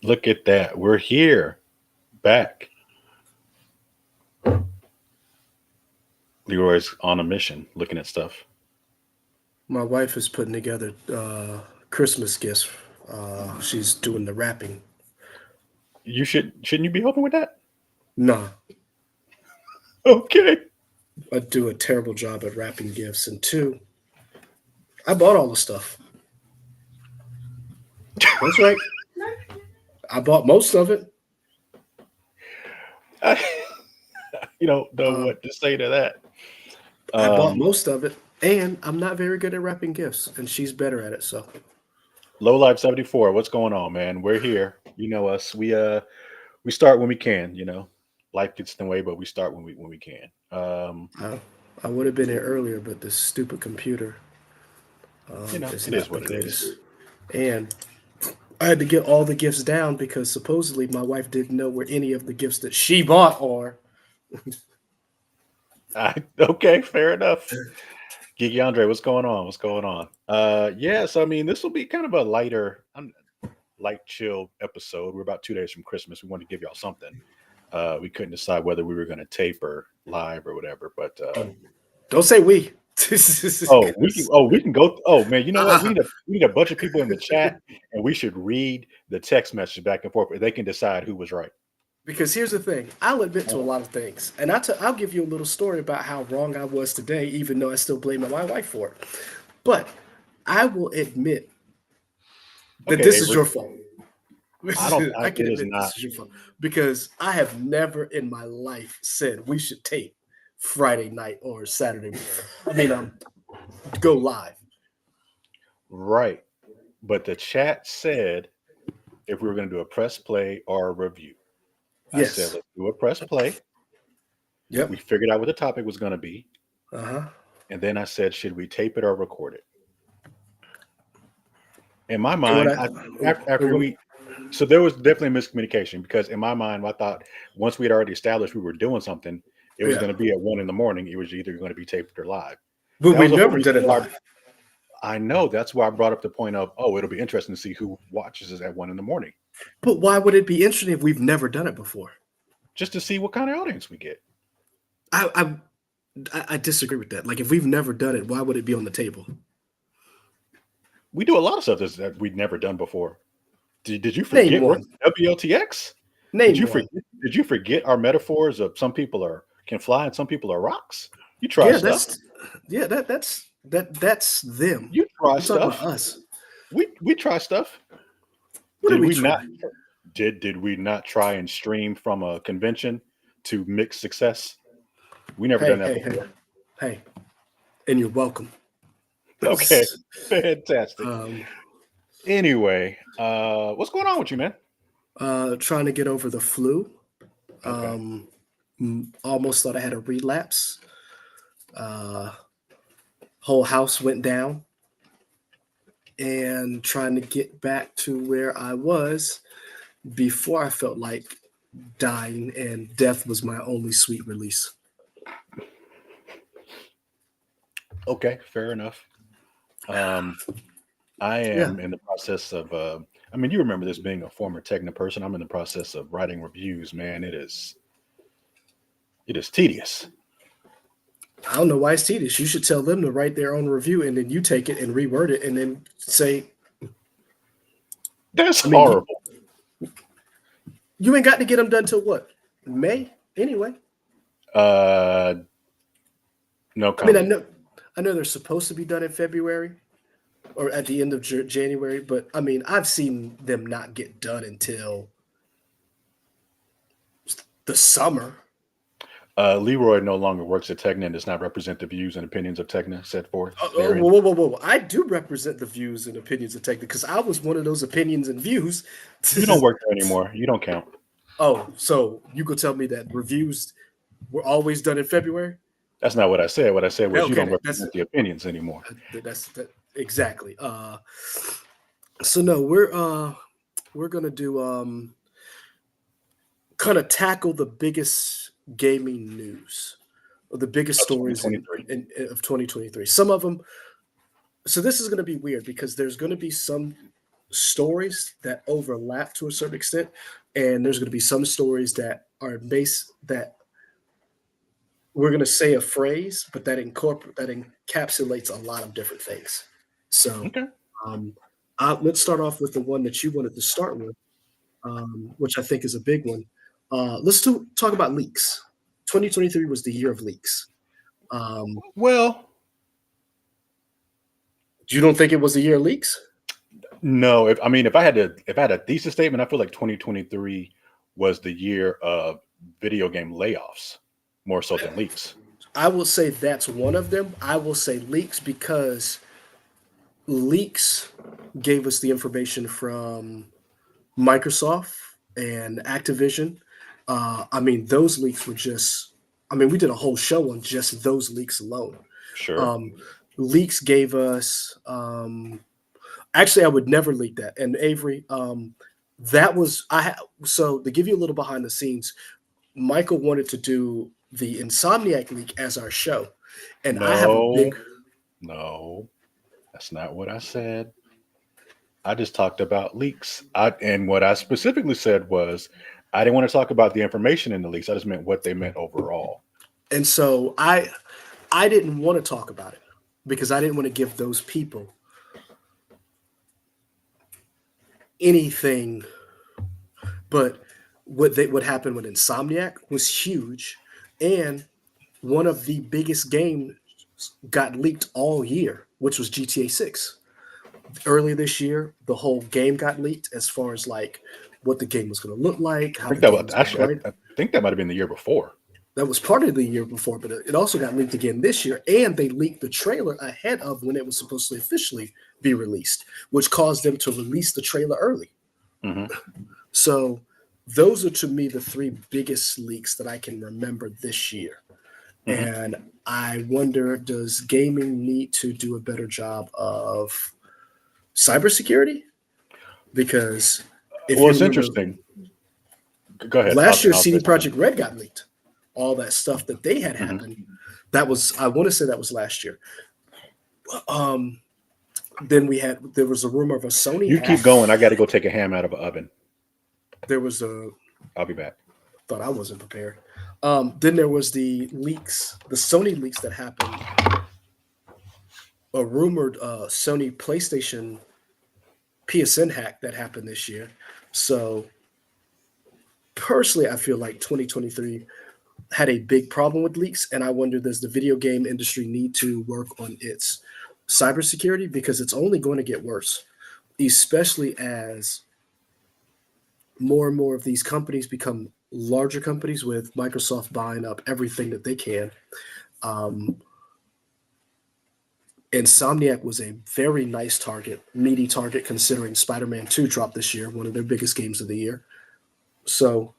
Look at that. We're here, back. Leroy's on a mission, looking at stuff. My wife is putting together Christmas gifts. She's doing the wrapping. Shouldn't you be helping with that? Nah, Okay. I do a terrible job at wrapping gifts. And two, I bought all the stuff. That's right. I bought most of it. I, you don't know Um, what to say to that. I bought Um, most of it, and I'm not very good at wrapping gifts, and she's better at it. So Low Life 74, what's going on, man? We're here. You know us. We start when we can, Life gets in the way, but we start when we can. I, I would have been here earlier, but this stupid computer is It is not the what it is. greatest. And I had to get all the gifts down because supposedly my wife didn't know where any of the gifts that she bought are. Okay, fair enough. Geeky Andre, what's going on? What's going on? Yes, I mean this will be kind of a light, chill episode. We're about 2 days from Christmas. We wanted to give y'all something. We couldn't decide whether we were going to tape or live or whatever, but Oh, don't say we. we can go. Oh man, you know what? Uh, We need a bunch of people in the chat, and we should read the text message back and forth. They can decide who was right. because here's the thing, I'll admit to a lot of things, and I'll give you a little story about how wrong I was today, even though I still blame my wife for it. But I will admit that Okay, this is Avery. your fault. I don't. I can It is admit not. this is your fault because I have never in my life said we should tape Friday night or Saturday. I mean, go live. Right. But the chat said if we were going to do a press play or a review. I said, Yes. let's do a press play. Yep. We figured out what the topic was going to be. Uh huh. And then I said, should we tape it or record it? In my And what mind, I after we, so there was definitely miscommunication because in my mind, I thought once we had already established we were doing something, it was yeah, going to be at 1 in the morning. It was either going to be taped or live. but That we was the whole never did reason it why live I know that's why I brought up the point of, oh, it'll be interesting to see who watches us at 1 in the morning, but why would it be interesting if we've never done it before? just to see what kind of audience we get. I I, I disagree with that. Like if we've never done it, why would it be on the table? We do a lot of stuff that we'd never done before. Did you Name forget one. WLTX? Did Name you one. forget? Did you forget our metaphors of some people are can fly and some people are rocks? You try Yeah, stuff. that's them. You try I'm talking about stuff. us. We try stuff. What did Did we we try? not? Did we not try and stream from a convention to mixed success? We never Hey, done that hey, hey, before. hey, and you're welcome. Okay, fantastic. um, Anyway, what's going on with you, man? Trying to get over the flu. Okay. Um, Almost thought I had a relapse. Uh, Whole house went down, and trying to get back to where I was before I felt like dying, and death was my only sweet release. Okay, fair enough. Um, I Yeah. am in the process of. I mean, you remember this being a former Tegna person. I'm in the process of writing reviews. Man, it is tedious. I don't know why it's tedious. You should tell them to write their own review, and then you take it and reword it, and then say, That's I mean, you, horrible. you ain't got to get them done till what? May anyway. Uh, no I mean, comment. I know they're supposed to be done in February or at the end of January, but I mean, I've seen them not get done until the summer. Leroy no longer works at Tegna and does not represent the views and opinions of Tegna set forth therein. Whoa, whoa, whoa, whoa! I do represent the views and opinions of Tech because I was one of those opinions and views. You don't work there anymore. You don't count. Oh, so you could tell me that reviews were always done in February? That's not what I said. What I said was you Okay, don't represent the opinions anymore. that's that exactly. So no, we're gonna do kind of tackle the biggest gaming news or the biggest Of stories 2023. of 2023. Some of them. So this is gonna be weird because there's gonna be some. stories that overlap to a certain extent, and there's going to be some stories that are based that we're going to say a phrase, but that encapsulates a lot of different things. So, Okay. um, let's start off with the one that you wanted to start with, which I think is a big one. Talk about leaks. 2023 was the year of leaks. Um, Well, you don't think it was the year of leaks? no. If I had a thesis statement, I feel like 2023 was the year of video game layoffs more so than leaks. I will say that's one of them. I will say leaks because leaks gave us the information from Microsoft and Activision. I mean, those leaks were just, I mean, we did a whole show on just those leaks alone. Sure. Um, Leaks gave us, actually, I would never leak that. And Avery, that was, so to give you a little behind the scenes, Michael wanted to do the Insomniac leak as our show. And I have a big, No, no, that's not what I said. I just talked about leaks. And what I specifically said was I didn't want to talk about the information in the leaks. I just meant what they meant overall. and so I didn't want to talk about it because I didn't want to give those people anything. But what happened with Insomniac was huge, and one of the biggest games got leaked all year, which was GTA 6. Earlier this year, the whole game got leaked as far as like what the game was going to look like, I how think the that game was was going to actually, grind. I think that might have been the year before. That was part of the year before, but it also got leaked again this year. And they leaked the trailer ahead of when it was supposed to officially be released, which caused them to release the trailer early. Hmm. So those are to me the three biggest leaks that I can remember this year. Hmm. And I wonder, does gaming need to do a better job of cybersecurity? Because if Well, you it's remember interesting. Go ahead. last year, I'll CD say something. Projekt Red got leaked. All that stuff that they had Hmm. happened. That was, I want to say that was last year. Um, then there was a rumor of a Sony You keep hack. going. I got to go take a ham out of an oven. There was a, I'll be back. thought I wasn't prepared. Then there was the leaks, the Sony leaks that happened, a rumored Sony PlayStation PSN hack that happened this year. So personally, I feel like 2023 had a big problem with leaks, and I wonder, does the video game industry need to work on its cybersecurity, because it's only going to get worse, especially as more and more of these companies become larger companies with Microsoft buying up everything that they can. Um, Insomniac was a very nice target, meaty target, considering Spider-Man 2 dropped this year, one of their biggest games of the year. So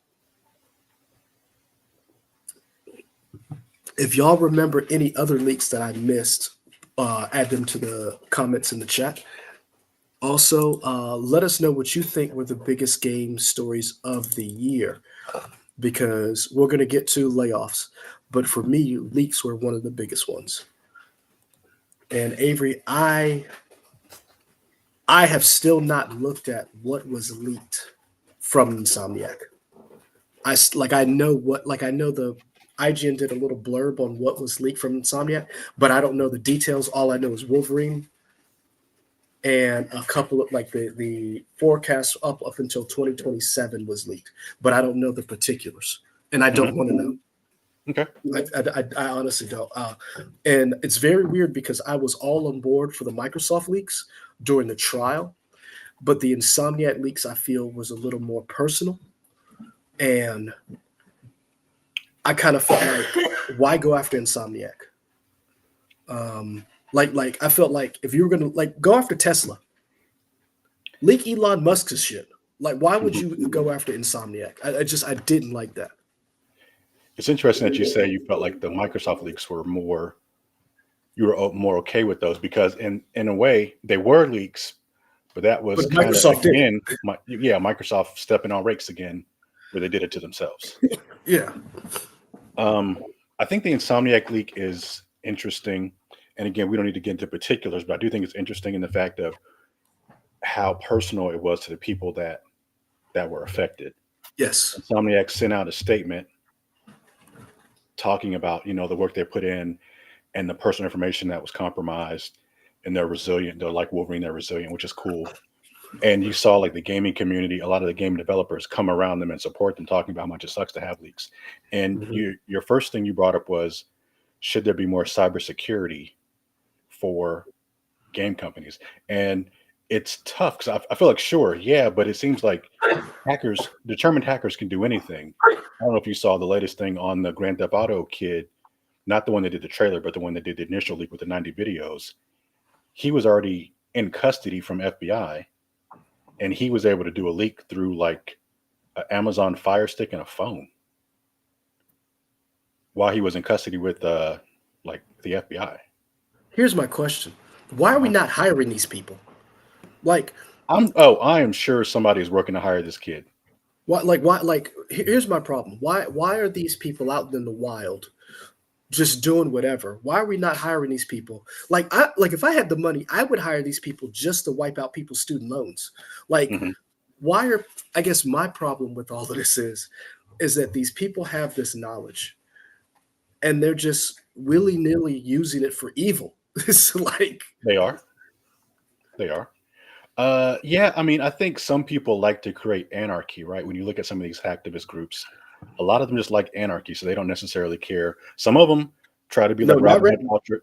if y'all remember any other leaks that I missed, add them to the comments in the chat. Also, let us know what you think were the biggest game stories of the year, because we're going to get to layoffs. But for me, leaks were one of the biggest ones. And Avery, I have still not looked at what was leaked from Insomniac. I know what, like I know the IGN did a little blurb on what was leaked from Insomniac, but I don't know the details. All I know is Wolverine and a couple of like the forecast up until 2027 was leaked, but I don't know the particulars, and I don't want to Hmm. know. Okay. I honestly don't. And it's very weird because I was all on board for the Microsoft leaks during the trial, but the Insomniac leaks I feel was a little more personal, and I kind of felt like, why go after Insomniac? Like I felt like if you were gonna like go after Tesla, leak Elon Musk's shit. Like, why would Mhm. you go after Insomniac? I didn't like that. It's interesting that you say you felt like the Microsoft leaks were more, you were more okay with those because in a way they were leaks, but that was But kind of Microsoft did it. again, yeah, Microsoft stepping on rakes again, where they did it to themselves. Yeah. Um, I think the Insomniac leak is interesting, and again, we don't need to get into particulars, but I do think it's interesting in the fact of how personal it was to the people that were affected. Yes. Insomniac sent out a statement talking about the work they put in and the personal information that was compromised, and they're resilient. They're like Wolverine. They're resilient, which is cool. And you saw like the gaming community, a lot of the game developers come around them and support them, talking about how much it sucks to have leaks. And Mhm. your first thing you brought up was, should there be more cybersecurity for game companies? And it's tough because I feel like, sure, yeah, but it seems like determined hackers can do anything. I don't know if you saw the latest thing on the Grand Theft Auto kid, not the one that did the trailer, but the one that did the initial leak with the 90 videos. He was already in custody from FBI, and he was able to do a leak through like an Amazon Fire Stick and a phone while he was in custody with like the FBI. Here's my question: why are we Uh-huh. not hiring these people? Like, I am sure somebody is working to hire this kid. why? Like, why? Like, here's my problem: why are these people out in the wild just doing whatever? Why are we not hiring these people? Like if I had the money, I would hire these people just to wipe out people's student loans. Like, Hmm. why are I guess my problem with all of this is that these people have this knowledge and they're just willy-nilly using it for evil. It's like, They are. They are. Yeah, I mean, I think some people like to create anarchy, right? When you look at some of these hacktivist groups, a lot of them just like anarchy, so they don't necessarily care. Some of them try to be no, like Robin Hood Ultra.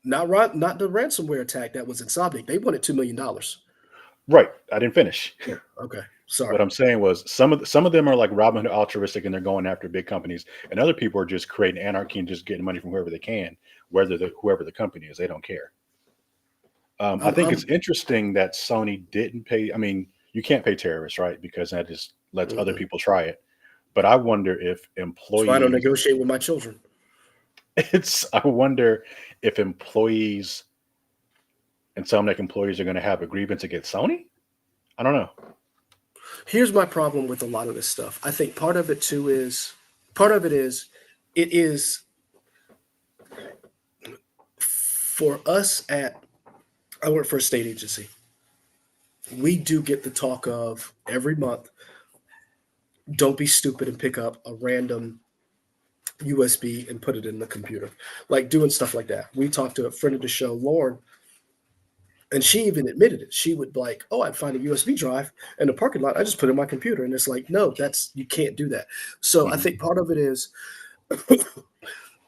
not the ransomware attack that was in Sobnik. They wanted $2 million. Right. I didn't finish. Yeah. Okay. What Sorry. I'm saying was some of them are like Robin Hood altruistic and they're going after big companies, and other people are just creating anarchy and just getting money from whoever they can, whoever the company is, they don't care. I think it's I'm interesting that Sony didn't pay. I mean, you can't pay terrorists, right? Because that just lets other mm-mm. people try it. But I wonder if That's why I don't employees, negotiate with my children. I wonder if employees and some like employees are going to have a grievance against Sony. I don't know. Here's my problem with a lot of this stuff. I think part of it is it is for us at I work for a state agency. We do get the talk of every month, don't be stupid and pick up a random USB and put it in the computer. Like doing stuff like that. We talked to a friend of the show, Lauren, and she even admitted it. She would be like, "Oh, I'd find a USB drive in the parking lot. I just put it in my computer." And it's like, no, that's you can't do that. So I Hmm. think part of it is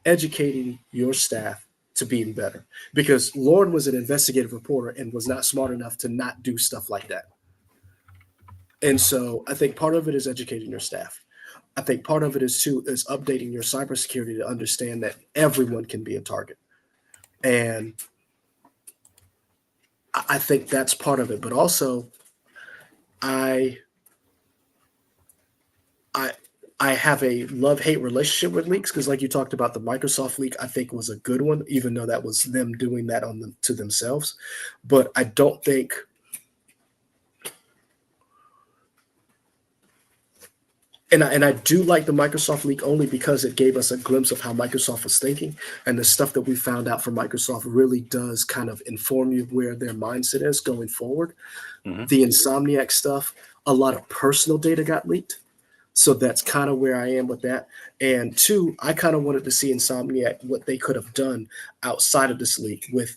educating your staff to being better. Because Lauren was an investigative reporter and was not smart enough to not do stuff like that. And so I think part of it is educating your staff. I think part of it is too is updating your cybersecurity to understand that everyone can be a target. And I think that's part of it. But also I I I have a love-hate relationship with leaks because, like you talked about, the Microsoft leak, I think was a good one, even though that was them doing that on them to themselves. But I don't think, and I do like the Microsoft leak only because it gave us a glimpse of how Microsoft was thinking, and the stuff that we found out from Microsoft really does kind of inform you where their mindset is going forward. Hmm. The Insomniac stuff, a lot of personal data got leaked. So that's kind of where I am with that. And two, I kind of wanted to see Insomniac what they could have done outside of this league with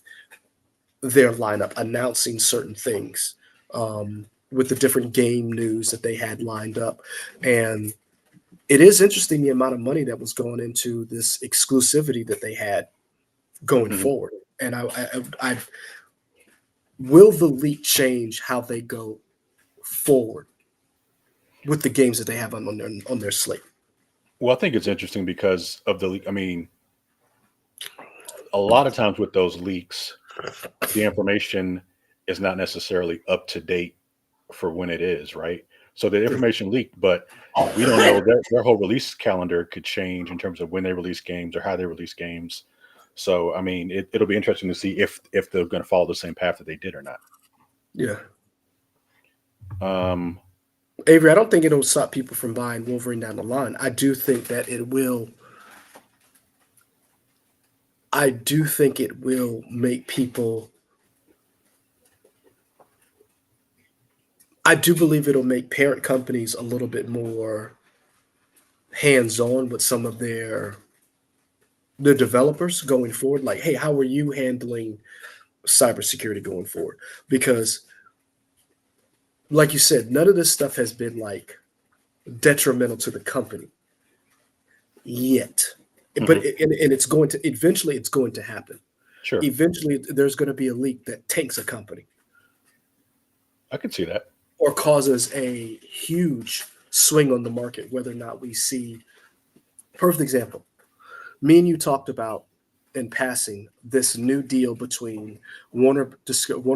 their lineup, announcing certain things, with the different game news that they had lined up. And it is interesting the amount of money that was going into this exclusivity that they had going Hmm. forward. And I will the league change how they go forward with the games that they have on their slate? Well, I think it's interesting because of the leak. I mean, a lot of times with those leaks, the information is not necessarily up to date for when it is, right? So the information leaked, but we don't know their whole release calendar could change in terms of when they release games or how they release games. So I mean, it'll be interesting to see if they're going to follow the same path that they did or not. Yeah. Um, Avery, I don't think it'll stop people from buying Wolverine down the line. I do think it will make people I do believe it'll make parent companies a little bit more hands-on with some of their developers going forward. Like, hey, how are you handling cybersecurity going forward? Because, like you said, none of this stuff has been like detrimental to the company yet. But Hmm. and it's going to eventually it's going to happen. Sure, Eventually, there's going to be a leak that tanks a company I can see that. or causes a huge swing on the market. Whether or not we see, perfect example. Me and you talked about in passing this new deal between Warner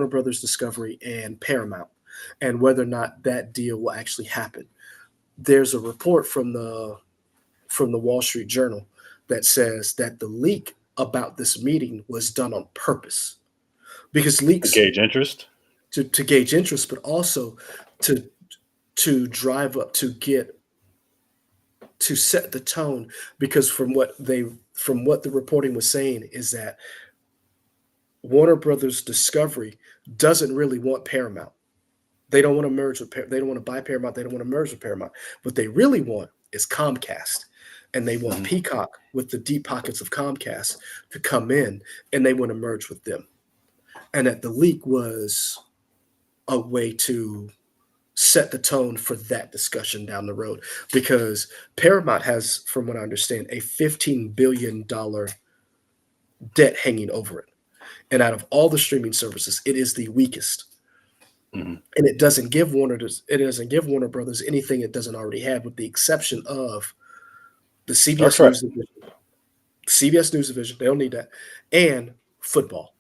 Brothers Discovery and Paramount, and whether or not that deal will actually happen. There's a report from the Wall Street Journal that says that the leak about this meeting was done on purpose because To leaks gauge interest. to gauge interest, but also to to drive up to get to set the tone because from what the reporting was saying is that Warner Brothers Discovery doesn't really want Paramount. They don't want to merge with they don't want to buy Paramount, they don't want to merge with Paramount. What they really want is Comcast. And they want Hmm. Peacock with the deep pockets of Comcast to come in and they want to merge with them. And that the leak was a way to set the tone for that discussion down the road because Paramount has, from what I understand, a $15 billion debt hanging over it. And out of all the streaming services, it is the weakest. Hmm. And it doesn't give Warner Brothers anything it doesn't already have, with the exception of the Star CBS Trek. News Division. CBS News Division, they don't need that, and football.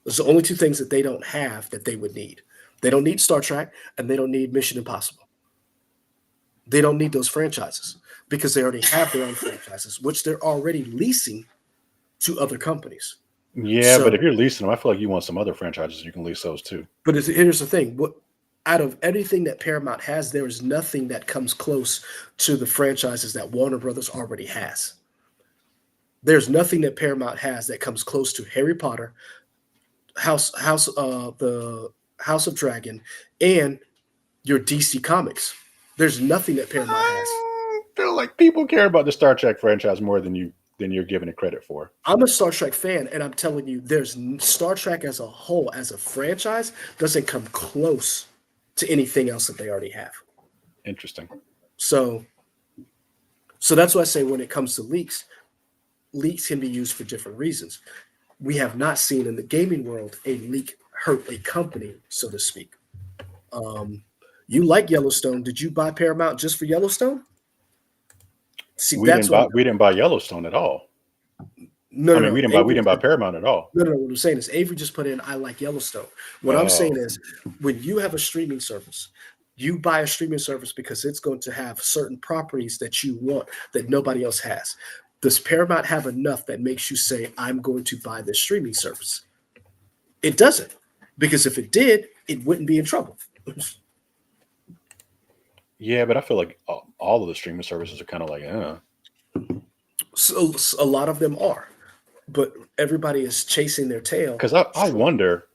Those are the only two things that they don't have that they would need. They don't need Star Trek, and they don't need Mission Impossible. They don't need those franchises because they already have their own franchises, which they're already leasing to other companies. Yeah, but if So, you're leasing them, I feel like you want some other franchises. You can lease those too. but here's the thing: what out of everything that Paramount has, there is nothing that comes close to the franchises that Warner Brothers already has. There's nothing that Paramount has that comes close to Harry Potter, the House of Dragon, and your DC Comics. There's nothing that Paramount has. I feel like people care about the Star Trek franchise more than you're giving it credit for. I'm a Star Trek fan, and I'm telling you, Star Trek as a whole, as a franchise, doesn't come close to anything else that they already have. Interesting. So, so that's why I say when it comes to leaks, leaks can be used for different reasons. We have not seen in the gaming world a leak hurt a company, so to speak. Um, you like Yellowstone? Did you buy Paramount just for Yellowstone? See, that's what I'm. We didn't buy Yellowstone at all. No, I no, mean, no. we Avery didn't buy said, Paramount at all. no, no, no. What I'm saying is Avery just put in, I like Yellowstone. What I'm saying Oh, is when you have a streaming service, you buy a streaming service because it's going to have certain properties that you want that nobody else has. Does Paramount have enough that makes you say, I'm going to buy this streaming service? It doesn't. Because if it did, it wouldn't be in trouble. yeah, but I feel like all of the streaming services are kind of like, So a lot of them are, but everybody is chasing their tail. because I wonder,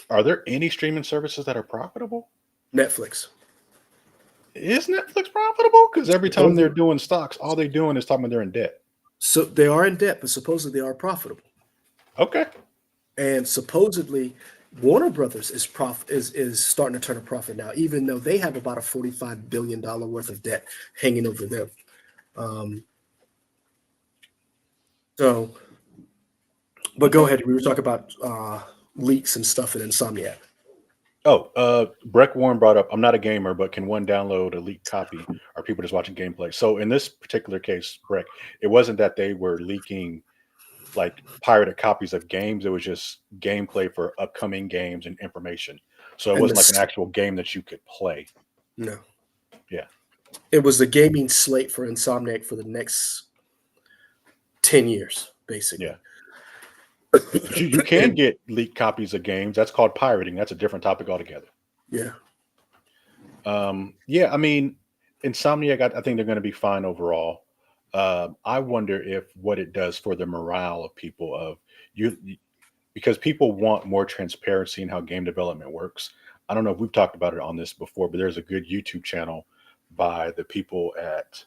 are there any streaming services that are profitable? Netflix. Is Netflix profitable? Because every time they're Over. doing stocks, all they're doing is talking about they're in debt. So they are in debt, but supposedly they are profitable. Okay, And supposedly Warner Brothers is starting to turn a profit now, even though they have about a $45 billion worth of debt hanging over them. Um, so, but go okay. ahead. We were talking about leaks and stuff in Insomniac. Oh, Breck Warren brought up, I'm not a gamer, but can one download a leaked copy? Or people just watching gameplay? So in this particular case, Breck, it wasn't that they were leaking like pirated copies of games. It was just gameplay for upcoming games and information. So it And wasn't like an this, actual game that you could play. no, Yeah. it was the gaming slate for Insomniac for the next 10 years, basically. Yeah. But you can get leaked copies of games. That's called pirating. That's a different topic altogether. Yeah. Yeah, I mean, Insomniac, I think they're going to be fine overall. I wonder if what it does for the morale of people because people want more transparency in how game development works. I don't know if we've talked about it on this before, but there's a good YouTube channel by the people at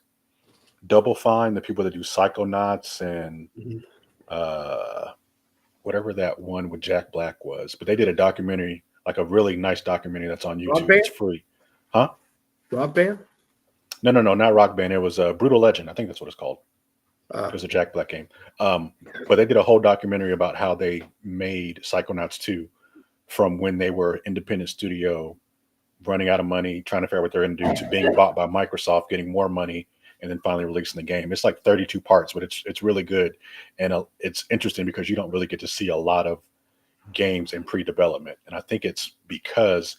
Double Fine, the people that do Psychonauts and Mhm. uh, whatever that one with Jack Black was. But they did a documentary, like a really nice documentary that's on Rock YouTube. It's band, free. Huh? rock band. No, not Rock Band. It was Brutal Legend. I think that's what it's called. It Uh, was a Jack Black game. But they did a whole documentary about how they made Psychonauts 2 from when they were independent studio, running out of money, trying to figure out what they're going to do, to being bought by Microsoft, getting more money, and then finally releasing the game. It's like 32 parts, but it's really good, and it's interesting because you don't really get to see a lot of games in pre-development, and I think it's because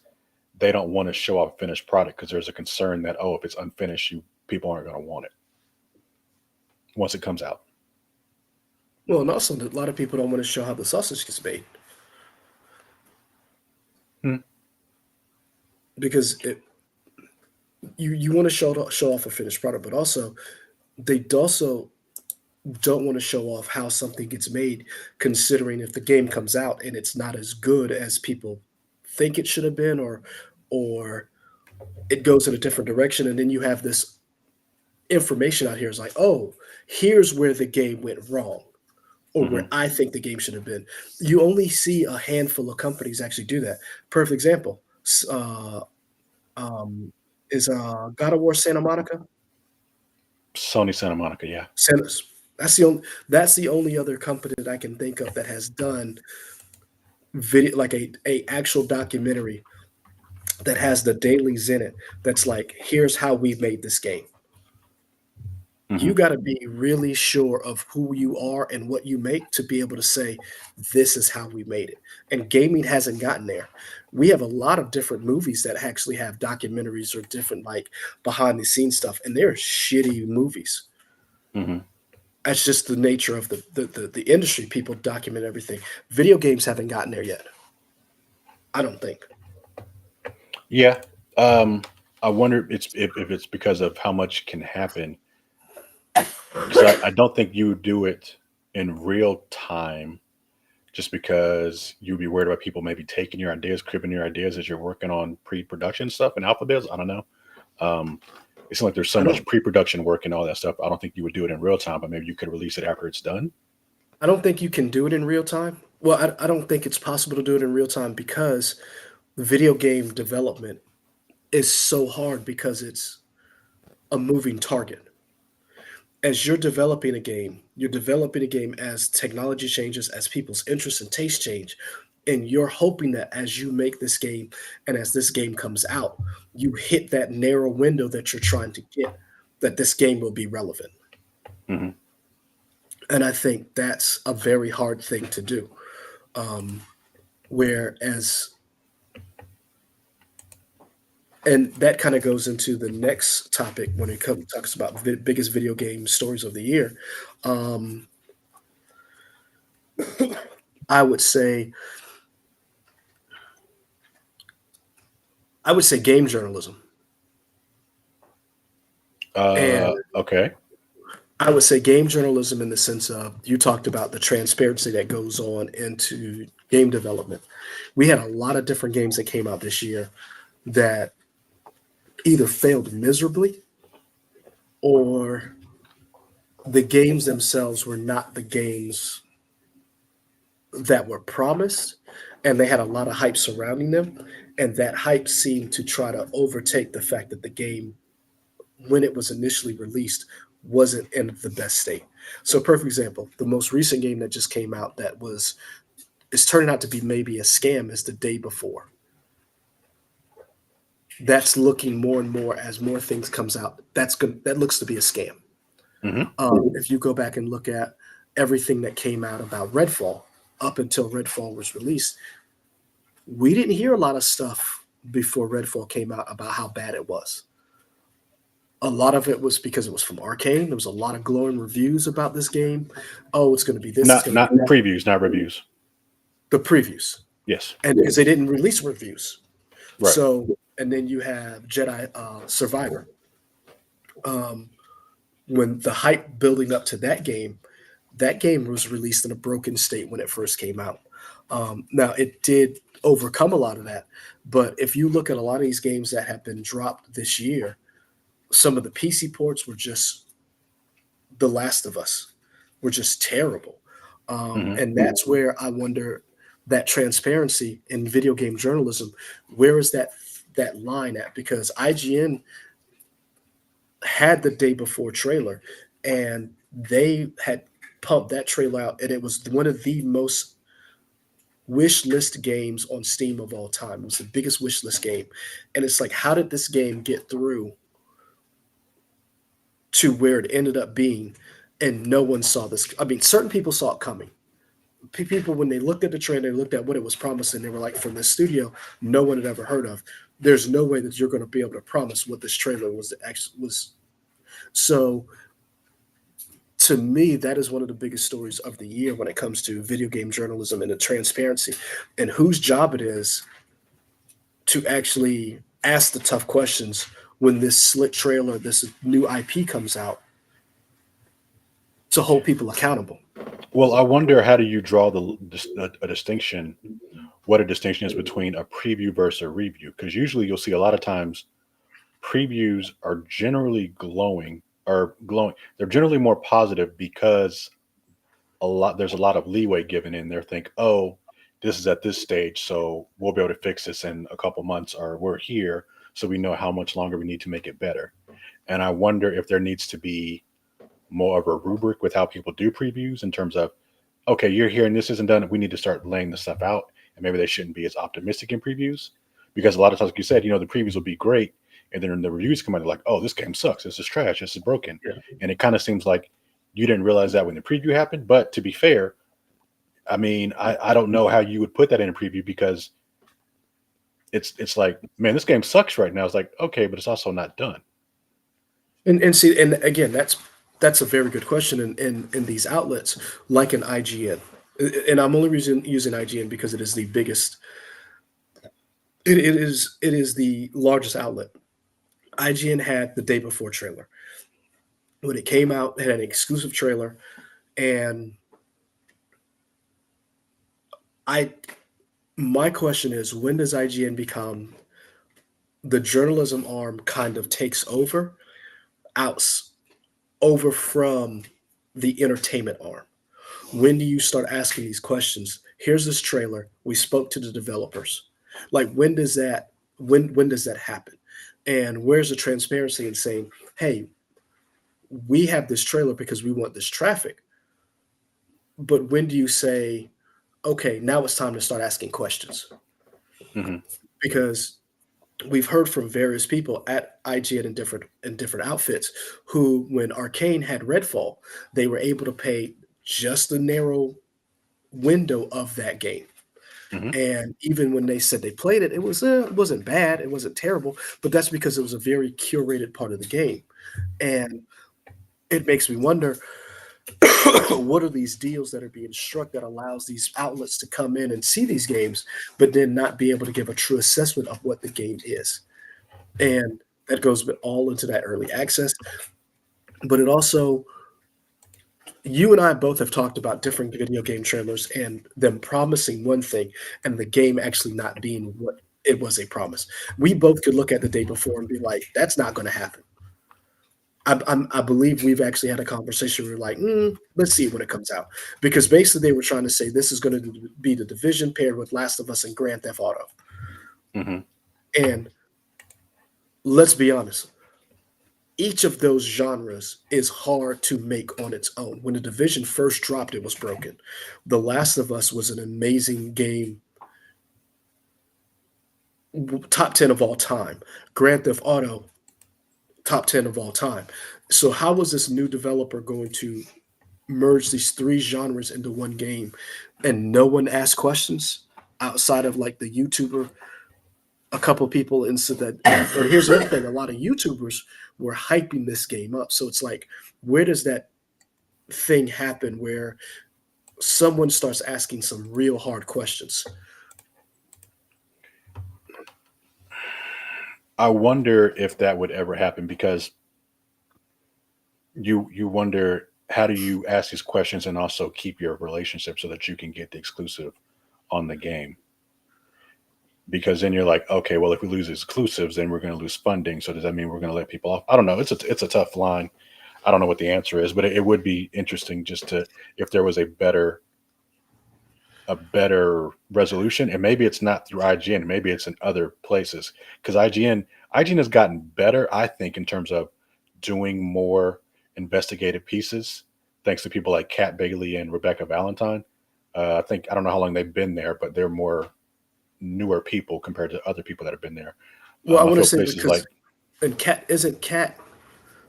they don't want to show off a finished product because there's a concern that, oh, if it's unfinished, people aren't going to want it once it comes out. well, and also a lot of people don't want to show how the sausage gets made Hmm. because you want to show off a finished product, but also they also don't want to show off how something gets made, considering if the game comes out and it's not as good as people think it should have been, or it goes in a different direction, and then you have this information out here is like, oh, here's where the game went wrong, or Hmm. where I think the game should have been. You only see a handful of companies actually do that. Perfect example um, is God of War Santa Monica. Sony Santa Monica, yeah. Santa, that's the only other company that I can think of that has done video like a actual documentary that has the dailies in it. That's like, here's how we made this game. Hmm. You got to be really sure of who you are and what you make to be able to say, this is how we made it. And gaming hasn't gotten there. We have a lot of different movies that actually have documentaries or different, like, behind the scenes stuff, and they're shitty movies. Hmm. That's just the nature of the industry. People document everything. Video games haven't gotten there yet. I don't think. Yeah. I wonder if it's because of how much can happen, because I don't think you would do it in real time just because you'd be worried about people maybe taking your ideas, cribbing your ideas as you're working on pre-production stuff and alpha builds. I don't know. Um, it seems like there's so I much don't. pre-production work and all that stuff. I don't think you would do it in real time, but maybe you could release it after it's done. I don't think you can do it in real time. Well, I don't think it's possible to do it in real time because video game development is so hard because it's a moving target. As you're developing a game as technology changes, as people's interests and tastes change, and you're hoping that as you make this game and as this game comes out, you hit that narrow window that you're trying to get, that this game will be relevant. Hmm. And I think that's a very hard thing to do. Um, whereas, and that kind of goes into the next topic when it comes talks about biggest video game stories of the year. Um, I would say I would say game journalism, and Okay. I would say game journalism in the sense of you talked about the transparency that goes on into game development. We had a lot of different games that came out this year that either failed miserably or the games themselves were not the games that were promised, and they had a lot of hype surrounding them, and that hype seemed to try to overtake the fact that the game, when it was initially released, wasn't in the best state. So, perfect example, the most recent game that just came out that was is turning out to be maybe a scam is the day before. That's looking more and more as more things comes out. That looks to be a scam. Hmm. If you go back and look at everything that came out about Redfall up until Redfall was released, we didn't hear a lot of stuff before Redfall came out about how bad it was. A lot of it was because it was from Arcane. There was a lot of glowing reviews about this game. Oh, it's going to be this. It's Not going to be that. previews, not reviews. The previews, Yes. and because they didn't release reviews, Right. so and then you have Jedi Survivor. Um, when the hype building up to that game was released in a broken state when it first came out. Now it did overcome a lot of that. But if you look at a lot of these games that have been dropped this year, some of the PC ports were just The Last of Us, were just terrible. Hmm. And that's where I wonder that transparency in video game journalism, where is that line at? Because IGN had the day before trailer, and they had pumped that trailer out, and it was one of the most wish list games on Steam of all time. It was the biggest wish list game, and it's like, how did this game get through to where it ended up being, and no one saw this? I mean, certain people saw it coming. People, when they looked at the trailer, they looked at what it was promising. They were like, from this studio, no one had ever heard of. There's no way that you're going to be able to promise what this trailer was actually was. So to me, that is one of the biggest stories of the year when it comes to video game journalism and the transparency and whose job it is to actually ask the tough questions when this slick trailer, this new IP comes out, to hold people accountable. Well, I wonder, how do you draw a distinction? What a distinction is between a preview versus a review? Because usually you'll see a lot of times previews are generally glowing. They're generally more positive because there's a lot of leeway given in there. Think, oh, this is at this stage, so we'll be able to fix this in a couple months, or we're here, so we know how much longer we need to make it better. And I wonder if there needs to be more of a rubric with how people do previews, in terms of, okay, you're here and this isn't done, we need to start laying this stuff out, and maybe they shouldn't be as optimistic in previews, because a lot of times, like you said, the previews will be great, and then the reviews come out like, oh, this game sucks, this is trash, this is broken, Yeah. and it kind of seems like you didn't realize that when the preview happened. But to be fair, I mean, I don't know how you would put that in a preview, because it's like, man, this game sucks right now. It's like, okay, but it's also not done. And see, and again, that's a very good question in these outlets like an IGN. And I'm only using IGN because it is the biggest. It is the largest outlet. IGN had the day before trailer. When it came out, it had an exclusive trailer, and I my question is, when does IGN become the journalism arm kind of takes outs over from the entertainment arm? When do you start asking these questions? Here's this trailer. We spoke to the developers. Like, when does that happen? And where's the transparency in saying, hey, we have this trailer because we want this traffic. But when do you say, okay, now it's time to start asking questions? Hmm. Because we've heard from various people at IGN in different outfits who, when Arcane had Redfall, they were able to pay just the narrow window of that game. Hmm. And even when they said they played it, it wasn't bad, it wasn't terrible, but that's because it was a very curated part of the game. And it makes me wonder, what are these deals that are being struck that allows these outlets to come in and see these games, but then not be able to give a true assessment of what the game is? And that goes all into that early access. But it also, you and I both have talked about different video game trailers and them promising one thing and the game actually not being what it was a promise. We both could look at the day before and be like, that's not going to happen. I believe we've actually had a conversation where we're like, let's see when it comes out. Because basically they were trying to say this is going to be the Division paired with Last of Us and Grand Theft Auto. Hmm. And let's be honest, each of those genres is hard to make on its own. When the Division first dropped, it was broken. The Last of Us was an amazing game, top 10 of all time. Grand Theft Auto, top 10 of all time. So, how was this new developer going to merge these three genres into one game and no one asked questions outside of like the YouTuber, a couple of people into that? And here's the other thing, a lot of YouTubers were hyping this game up. So, it's like, where does that thing happen where someone starts asking some real hard questions? I wonder if that would ever happen, because you wonder, how do you ask these questions and also keep your relationship so that you can get the exclusive on the game? because then you're like, okay, well, if we lose exclusives, then we're going to lose funding. So does that mean we're going to let people off? I don't know. It's a tough line. I don't know what the answer is, but it would be interesting just to if there was a better resolution, and maybe it's not through IGN, maybe it's in other places because IGN has gotten better, I think, in terms of doing more investigative pieces, thanks to people like Kat Bailey and Rebecca Valentine. I think I don't know how long they've been there, but they're more newer people compared to other people that have been there. Well, I I want to feel say places like because and Cat isn't Cat.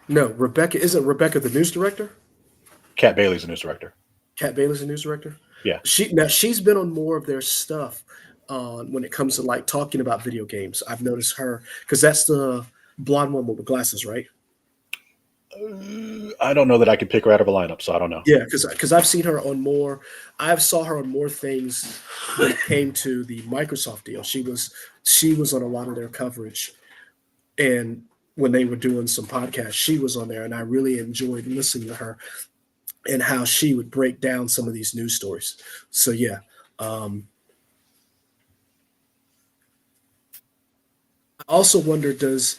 No, Rebecca isn't Rebecca the news director. Kat Bailey's a news director. Cat Bailey's the news director. Yeah. She's been on more of their stuff when it comes to like talking about video games. I've noticed her because that's the blonde woman with glasses, right? I don't know that I could pick her out of a lineup, so I don't know. Yeah, because I've seen her on more. I've saw her on more things when it came to the Microsoft deal. She was on a lot of their coverage, and when they were doing some podcasts, she was on there, and I really enjoyed listening to her and how she would break down some of these news stories. So yeah, um, I also wonder does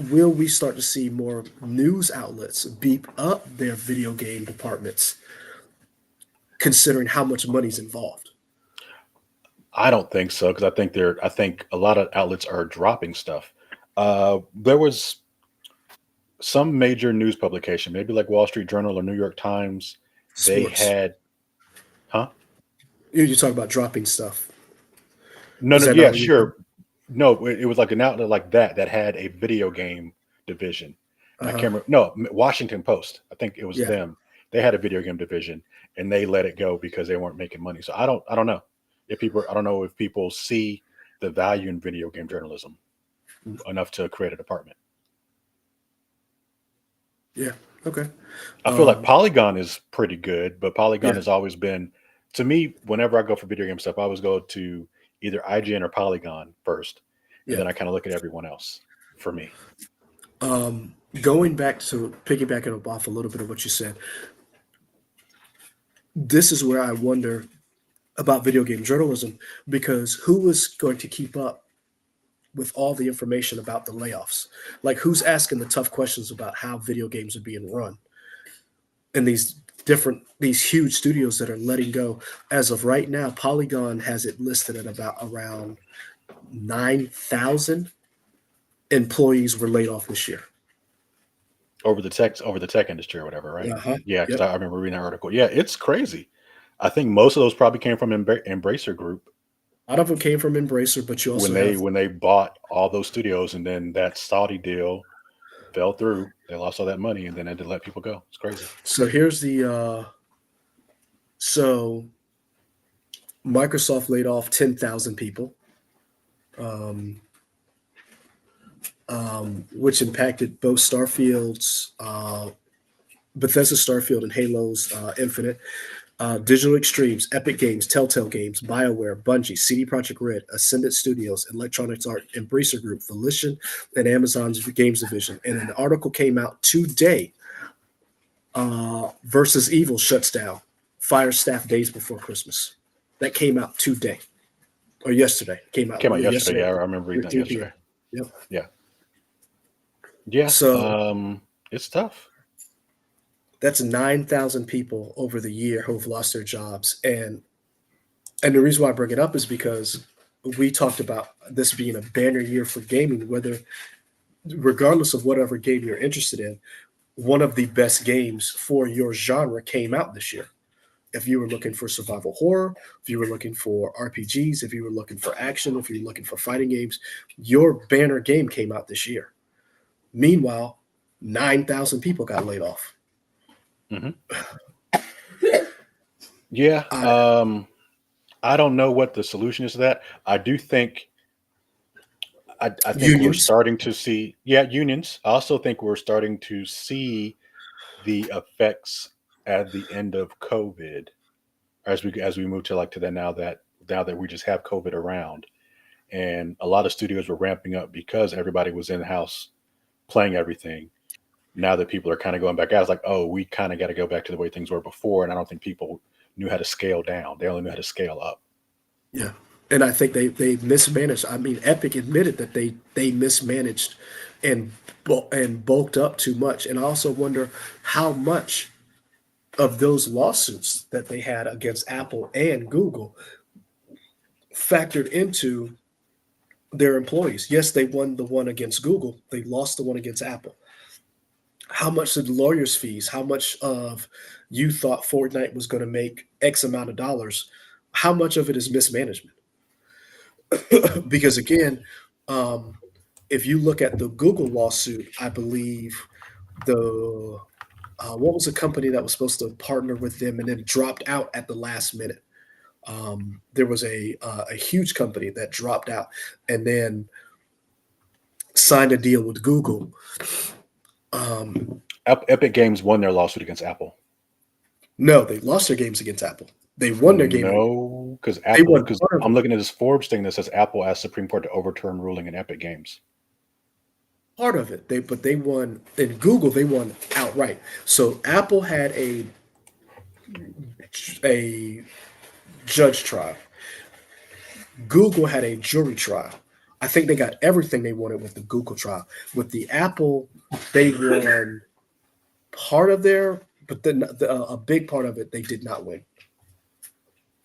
will we start to see more news outlets beep up their video game departments, considering how much money's involved? I don't think so because I think a lot of outlets are dropping stuff. There was some major news publication, maybe like Wall Street Journal or New York Times. They Sports. had, huh? You talk about dropping stuff. No, Is no, that not yeah, what you said? sure. No, it was like an outlet like that that had a video game division. Uh And I huh. can't remember. No, Washington Post. I think it was Yeah. them. They had a video game division, and they let it go because they weren't making money. So I don't know if people. I don't know if people see the value in video game journalism enough to create a department. Yeah. Okay. I feel like Um, Polygon is pretty good, but Polygon yeah. has always been, to me, whenever I go for video game stuff, I always go to either IGN or Polygon first, and Yeah. then I kind of look at everyone else for me. Going back to piggybacking up off a little bit of what you said, this is where I wonder about video game journalism because who is going to keep up with all the information about the layoffs? Like, who's asking the tough questions about how video games are being run and these huge studios that are letting go? As of right now, Polygon has it listed at about around 9,000 employees were laid off this year. Over the tech industry or whatever, right? Uh-huh. Yeah, because Yep. I remember reading that article. Yeah, it's crazy. I think most of those probably came from Embracer Group A lot of them came from Embracer, but you when also they have when they bought all those studios, and then that Saudi deal fell through. They lost all that money, and then they had to let people go. It's crazy. so here's the so Microsoft laid off 10,000 people, um, which impacted both Starfield's Bethesda Starfield and Halo's Infinite. Digital Extremes, Epic Games, Telltale Games, BioWare, Bungie, CD Projekt Red, Ascendant Studios, Electronics Art, Embracer Group, Volition, and Amazon's Games Division. And an article came out today. Versus Evil shuts down, fires staff days before Christmas. That came out today or yesterday. Came out Came out yesterday. yesterday Yeah, I at remember reading that 3 p.m. yesterday. Yep. Yeah, yeah. So It's tough. that's 9,000 people over the year who've lost their jobs. And the reason why I bring it up is because we talked about this being a banner year for gaming, whether regardless of whatever game you're interested in, one of the best games for your genre came out this year. If you were looking for survival horror, if you were looking for RPGs, if you were looking for action, if you were looking for fighting games, your banner game came out this year. Meanwhile, 9,000 people got laid off. Hmm. Yeah. I, I don't know what the solution is to that. I do think I think we're unions, starting to see, yeah, unions. I also think we're starting to see the effects at the end of COVID as we move to like to that now that we just have COVID around, and a lot of studios were ramping up because everybody was in the house playing everything. Now that people are kind of going back out, it's like, oh, we kind of got to go back to the way things were before, and I don't think people knew how to scale down. They only knew how to scale up. yeah. And I think they mismanaged. I mean, Epic admitted that they mismanaged and and bulked up too much. And I also wonder how much of those lawsuits that they had against Apple and Google factored into their employees. Yes, they won the one against Google. They lost the one against Apple. How much did the lawyers' fees? How much of you thought Fortnite was going to make X amount of dollars? How much of it is mismanagement? Because again, um, if you look at the Google lawsuit, I believe the what was the company that was supposed to partner with them and then dropped out at the last minute? There was a huge company that dropped out and then signed a deal with Google. Um, Epic Games won their lawsuit against Apple. no, they lost their games against Apple. They won their game. No, because They Apple. won Because part of I'm it. looking at this Forbes thing that says Apple asked Supreme Court to overturn ruling in Epic Games. Part of it. They won in Google. They won outright. So Apple had a judge trial. Google had a jury trial. I think they got everything they wanted with the Google trial. With the Apple, they won part of their, but then a big part of it they did not win,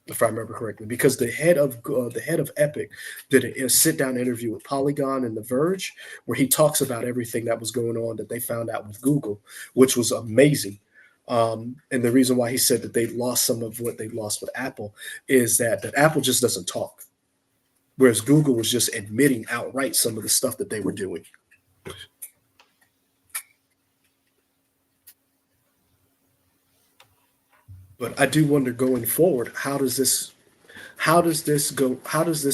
if I remember correctly, because the head of Epic did a sit down interview with Polygon and The Verge, where he talks about everything that was going on that they found out with Google, which was amazing. And the reason why he said that they lost some of what they lost with Apple is that Apple just doesn't talk, whereas Google was just admitting outright some of the stuff that they were doing. But I do wonder going forward, how does this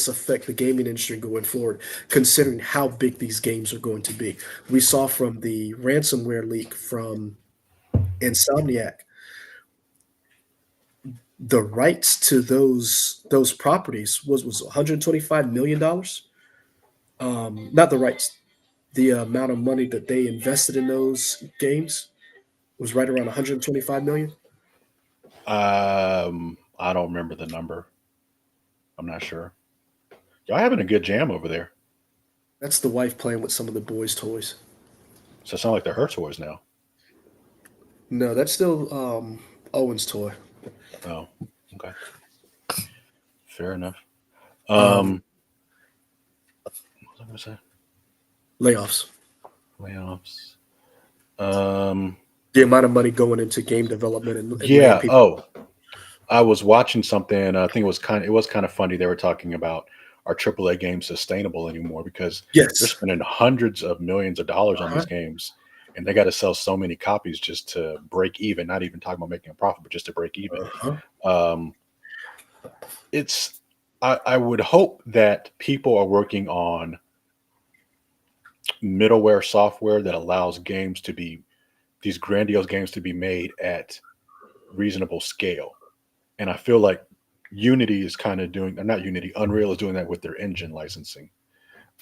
affect the gaming industry going forward, considering how big these games are going to be? We saw from the ransomware leak from Insomniac, the rights to those properties was 125 million dollars. Not the rights, the amount of money that they invested in those games was right around 125 million. I don't remember the number. I'm not sure. Y'all having a good jam over there. That's the wife playing with some of the boys' toys. So it sounds like they're her toys now. No, that's still Owen's toy. Oh, okay, fair enough. Um, What was I going to say? Layoffs. Layoffs. Um, The amount of money going into game development and laying yeah. people. Oh, I was watching something. I think it was kind of funny. They were talking about are AAA games sustainable anymore because they're Yes. spending hundreds of millions of dollars on Uh-huh. these games, and they got to sell so many copies just to break even. Not even talking about making a profit, but just to break even. Uh-huh. Um, it's I would hope that people are working on middleware software that allows games to be these grandiose games to be made at reasonable scale. And I feel like Unity is kind of doing, or not Unity, Unreal is doing that with their engine licensing.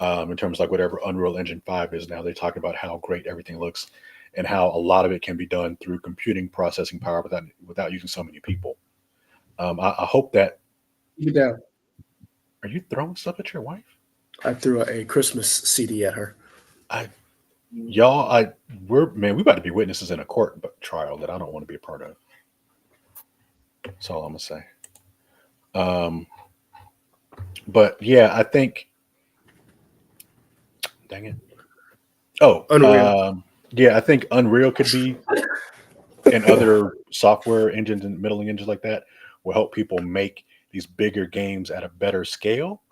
In terms of like whatever Unreal Engine 5 is now, they talk about how great everything looks and how a lot of it can be done through computing processing power without using so many people. I hope that. Keep it down. Are you throwing stuff at your wife? I threw a Christmas CD at her. I y'all, we about to be witnesses in a court trial that I don't want to be a part of. That's all I'm gonna say. Um, but yeah, I think. Dang it. Oh, Unreal. yeah, I think Unreal could be, and other software engines and middling engines like that will help people make these bigger games at a better scale.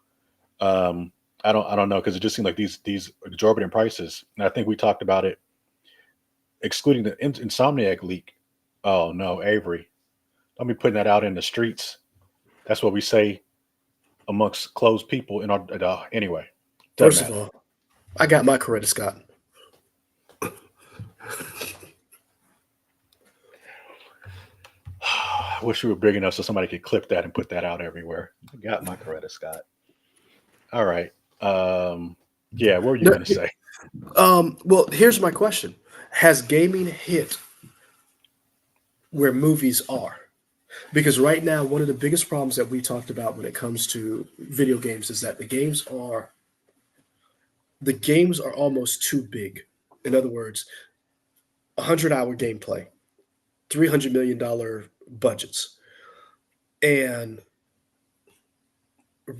Um, I don't know because it just seemed like these exorbitant prices, and I think we talked about it, excluding the Insomniac leak. Oh no, Avery, don't be putting that out in the streets. That's what we say amongst closed people in our. Anyway, doesn't First of matter. all, I got my Coretta Scott. I wish we were big enough so somebody could clip that and put that out everywhere. I got my Coretta Scott. All right. Yeah, what were you No, gonna say? well, here's my question: has gaming hit where movies are? Because right now, one of the biggest problems that we talked about when it comes to video games is that the games are almost too big. In other words, 100-hour gameplay, $300 million budgets, and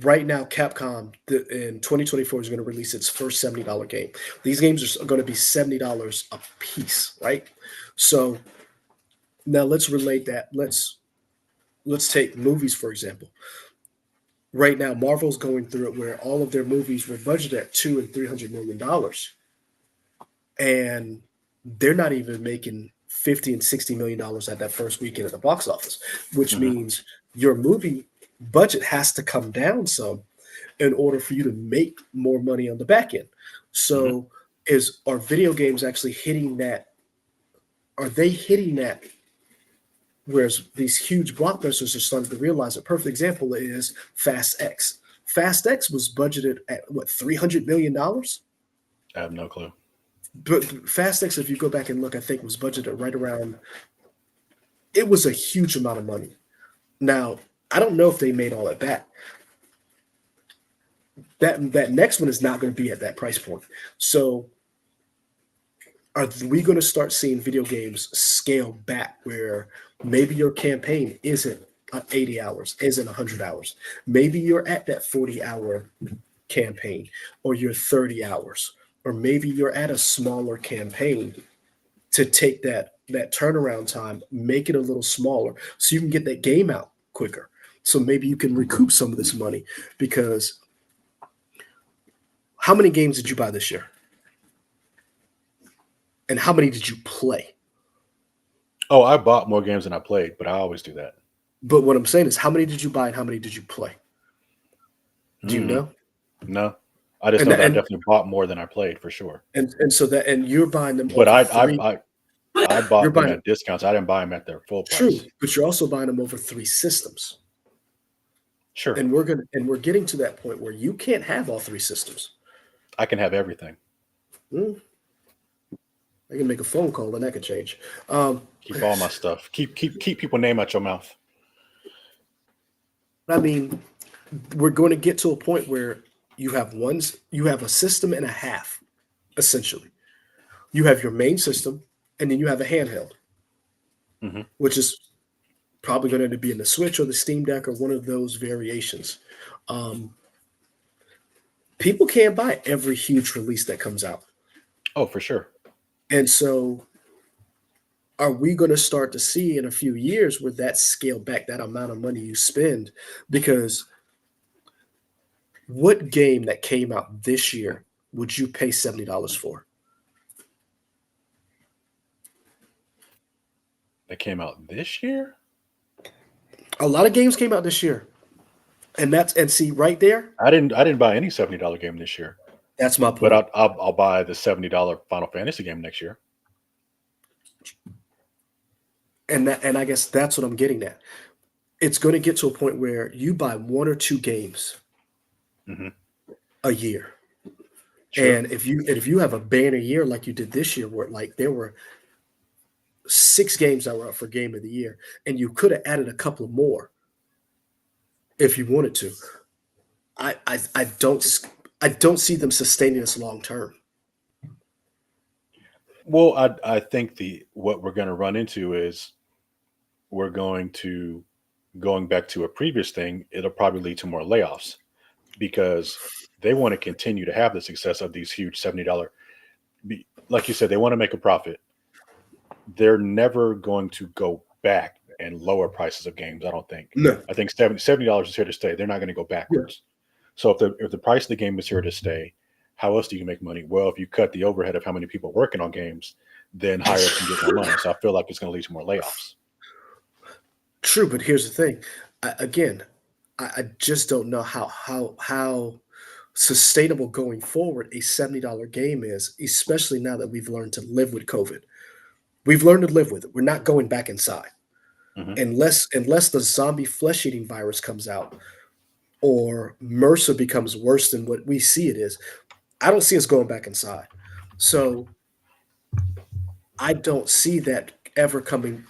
right now Capcom in 2024 is going to release its first $70 game. These games are going to be $70 a piece, right? So now let's relate that. Let's take movies for example. Right now, Marvel's going through it where all of their movies were budgeted at 200 and $300 million, and they're not even making 50 and $60 million at that first weekend at the box office, which Hmm. means your movie budget has to come down some in order for you to make more money on the back end. Hmm. So, are video games actually hitting that? Are they hitting that? Whereas these huge blockbusters are starting to realize a perfect example is Fast X. Fast X was budgeted at what, $300 million? I have no clue. But Fast X, if you go back and look, I think was budgeted right around. It was a huge amount of money. Now I don't know if they made all that back. That next one is not going to be at that price point. So are we going to start seeing video games scale back where maybe your campaign isn't 80 hours, isn't 100 hours? Maybe you're at that 40-hour campaign, or you're 30 hours, or maybe you're at a smaller campaign to take that turnaround time, make it a little smaller so you can get that game out quicker. So maybe you can recoup some of this money because how many games did you buy this year? And how many did you play? Oh, I bought more games than I played, but I always do that. But what I'm saying is, how many did you buy and how many did you play? Do you Mm, know? no, I just And know that I and definitely bought more than I played for sure. and so that and you're buying them But over three. I You're bought them buying at discounts. I didn't buy them at their full true, price. but you're also buying them over three systems. Sure, And we're getting to that point where you can't have all three systems. I can have everything. Hmm, I can make a phone call and that could change. Um, Keep all my stuff. Keep people name out your mouth. I mean, we're going to get to a point where you have a system and a half, essentially. You have your main system, and then you have a handheld, Hmm. which is probably going to be in the Switch or the Steam Deck or one of those variations. Um, People can't buy every huge release that comes out, Oh, for sure. and so are we going to start to see in a few years where that scale back that amount of money you spend? Because what game that came out this year would you pay $70 for? That came out this year. A lot of games came out this year, and see right there, I didn't buy any $70 game this year, that's my but point. I'll buy the $70 Final Fantasy game next year. And I guess that's what I'm getting at. It's going to get to a point where you buy one or two games Hmm. a year, Sure. and if you have a banner year like you did this year, where like there were 6 games that were up for Game of the Year, and you could have added a couple more if you wanted to. I don't see them sustaining this long term. Well, I think the what we're going to run into is we're going back to a previous thing. It'll probably lead to more layoffs because they want to continue to have the success of these huge $70. Like you said, they want to make a profit. They're never going to go back and lower prices of games. I don't think. No, I think $70 is here to stay. They're not going to go yeah, backwards. So if the price of the game is here to stay, how else do you make money? Well, if you cut the overhead of how many people are working on games, then higher ups can get more money. So I feel like it's going to lead to more layoffs. true. But here's the thing. Again, I just don't know how sustainable going forward a $70 game is, especially now that we've learned to live with COVID. We've learned to live with it. We're not going back inside Hmm. unless the zombie flesh eating virus comes out or MRSA becomes worse than what we see it is. I don't see us going back inside. So I don't see that ever coming.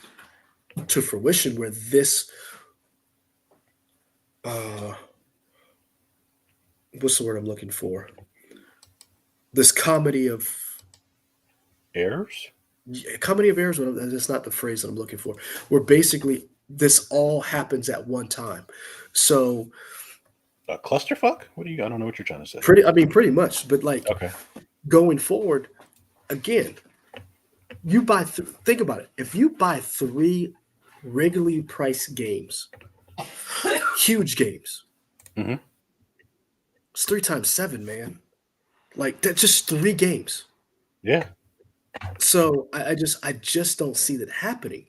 to fruition where this uh what's the word I'm looking for? This Errors? comedy of errors. That's not the phrase that I'm looking for. Where basically this all happens at one time. So A clusterfuck? What do you? I don't know what you're trying to say. pretty much. But like Okay. going forward, again, you buy. Think about it. If you buy three regularly priced games, huge games, Hmm. it's 3 times 7, man. Like that's just 3 games. Yeah. So I just don't see that happening,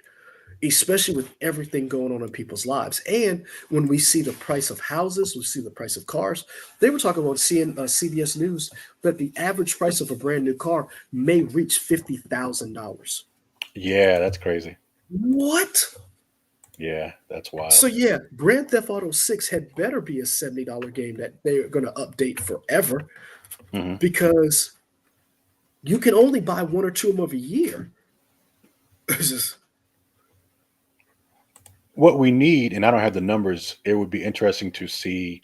especially with everything going on in people's lives. And when we see the price of houses, we see the price of cars. They were talking on CBS News that the average price of a brand new car may reach $50,000. Yeah, that's crazy. What? Yeah, that's So wild. yeah, Grand Theft Auto 6 had better be a $70 game that they're going to update forever Hmm. because you can only buy one or two of them a year. It's just What we need, and I don't have the numbers. It would be interesting to see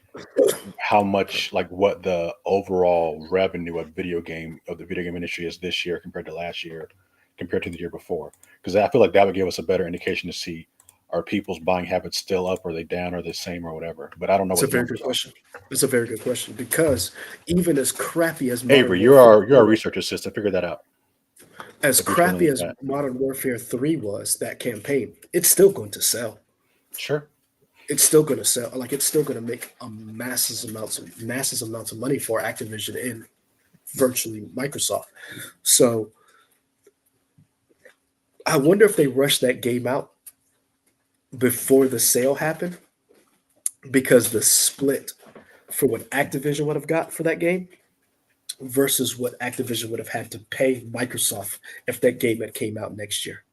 how much, like, what the overall revenue of the video game industry is this year compared to last year, compared to the year before. Because I feel like that would give us a better indication to see, are people's buying habits still up, are they down, or the same, or whatever. But I don't know it's what a the very numbers good are. question. It's a very good question because even as crappy as Modern Avery, you're Warfare our you're 3 our was, research assistant. Figure that out as if you're struggling crappy with as that. Modern Warfare 3 was, that campaign, it's still going to sell. Sure. It's still going to sell. Like it's still going to make a massive amounts of money for Activision and virtually Microsoft. So I wonder if they rushed that game out before the sale happened because the split for what Activision would have got for that game versus what Activision would have had to pay Microsoft if that game had came out next year.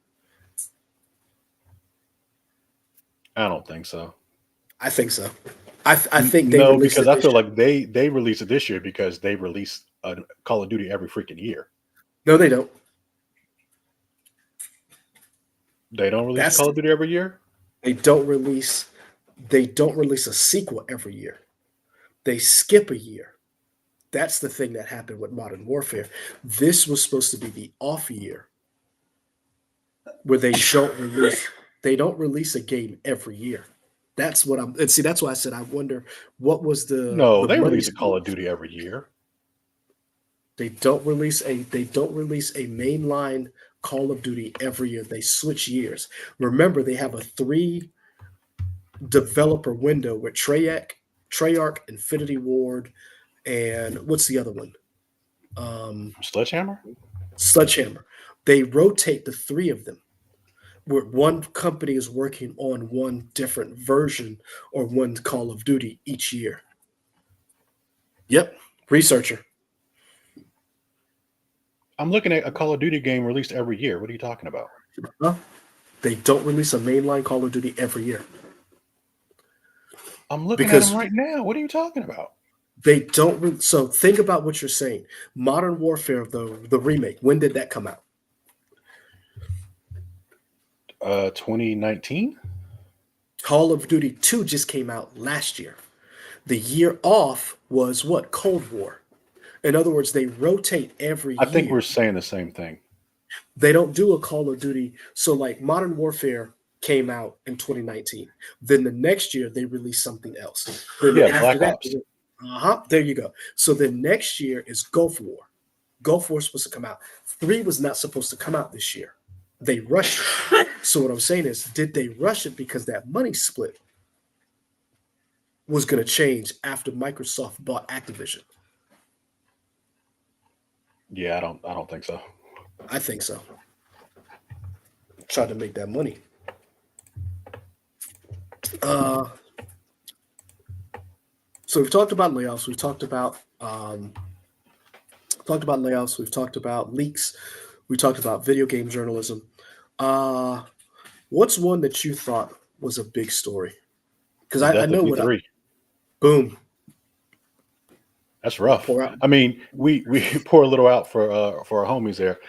I don't think so. I think so. I think they No, released because it I this feel year. like they release it this year because they release Call of Duty every freaking year. No, they don't. They don't release That's Call of Duty every year. they don't release they don't release a sequel every year. They skip a year. That's the thing that happened with Modern Warfare. This was supposed to be the off year where they don't release a game every year. That's what I'm and see that's why I said I wonder what was No, the they money release a Call split. of Duty every year. They don't release a mainline Call of Duty every year. They switch years. Remember, they have a 3 developer window with Treyarch, Infinity Ward, and what's the other one? Um, Sledgehammer. Sledgehammer. They rotate the 3 of them, where one company is working on one different version or one Call of Duty each year. Yep, researcher. I'm looking at a Call of Duty game released every year. What are you talking about? Huh? They don't release a mainline Call of Duty every year I'm looking at them because right now. What are you talking about? they don't. So think about what you're saying. Modern Warfare, the remake. When did that come out? 2019. Call of Duty 2 just came out last year. The year off was what? Cold War. In other words, they rotate every I think we're year. saying the same thing. They don't do a Call of Duty. So, like, Modern Warfare came out in 2019. Then the next year, they released something else. Then Yeah, after Black that, Ops. there you go. So the next year is Gulf War. Gulf War is supposed to come out. 3 was not supposed to come out this year. They rushed it. So what I'm saying is, did they rush it because that money split was going to change after Microsoft bought Activision? Yeah, I don't think so. I think so. Tried to make that money. Uh, so we've talked about layoffs. We've talked about layoffs. We've talked about leaks. We talked about video game journalism. Uh, what's one that you thought was a big story? Because The I death of know what. E3. Boom. That's I'm gonna rough. pour out. I mean, we pour a little out for our homies there.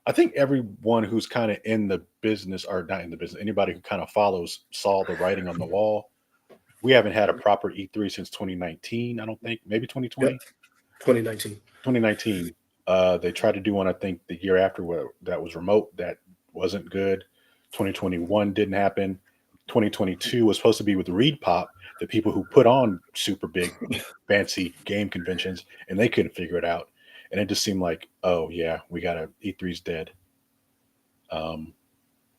I think everyone who's kind of in the business, or not in the business, anybody who kind of follows saw the writing on the wall. We haven't had a proper E3 since 2019. I don't think, maybe Yep, 2020, 2019. 2019. They tried to do one, I think, the year after that was remote. That wasn't good. 2021 didn't happen. 2022 was supposed to be with Reed Pop, the people who put on super big, fancy game conventions, and they couldn't figure it out. And it just seemed like, oh yeah, we got a E3's dead. Um,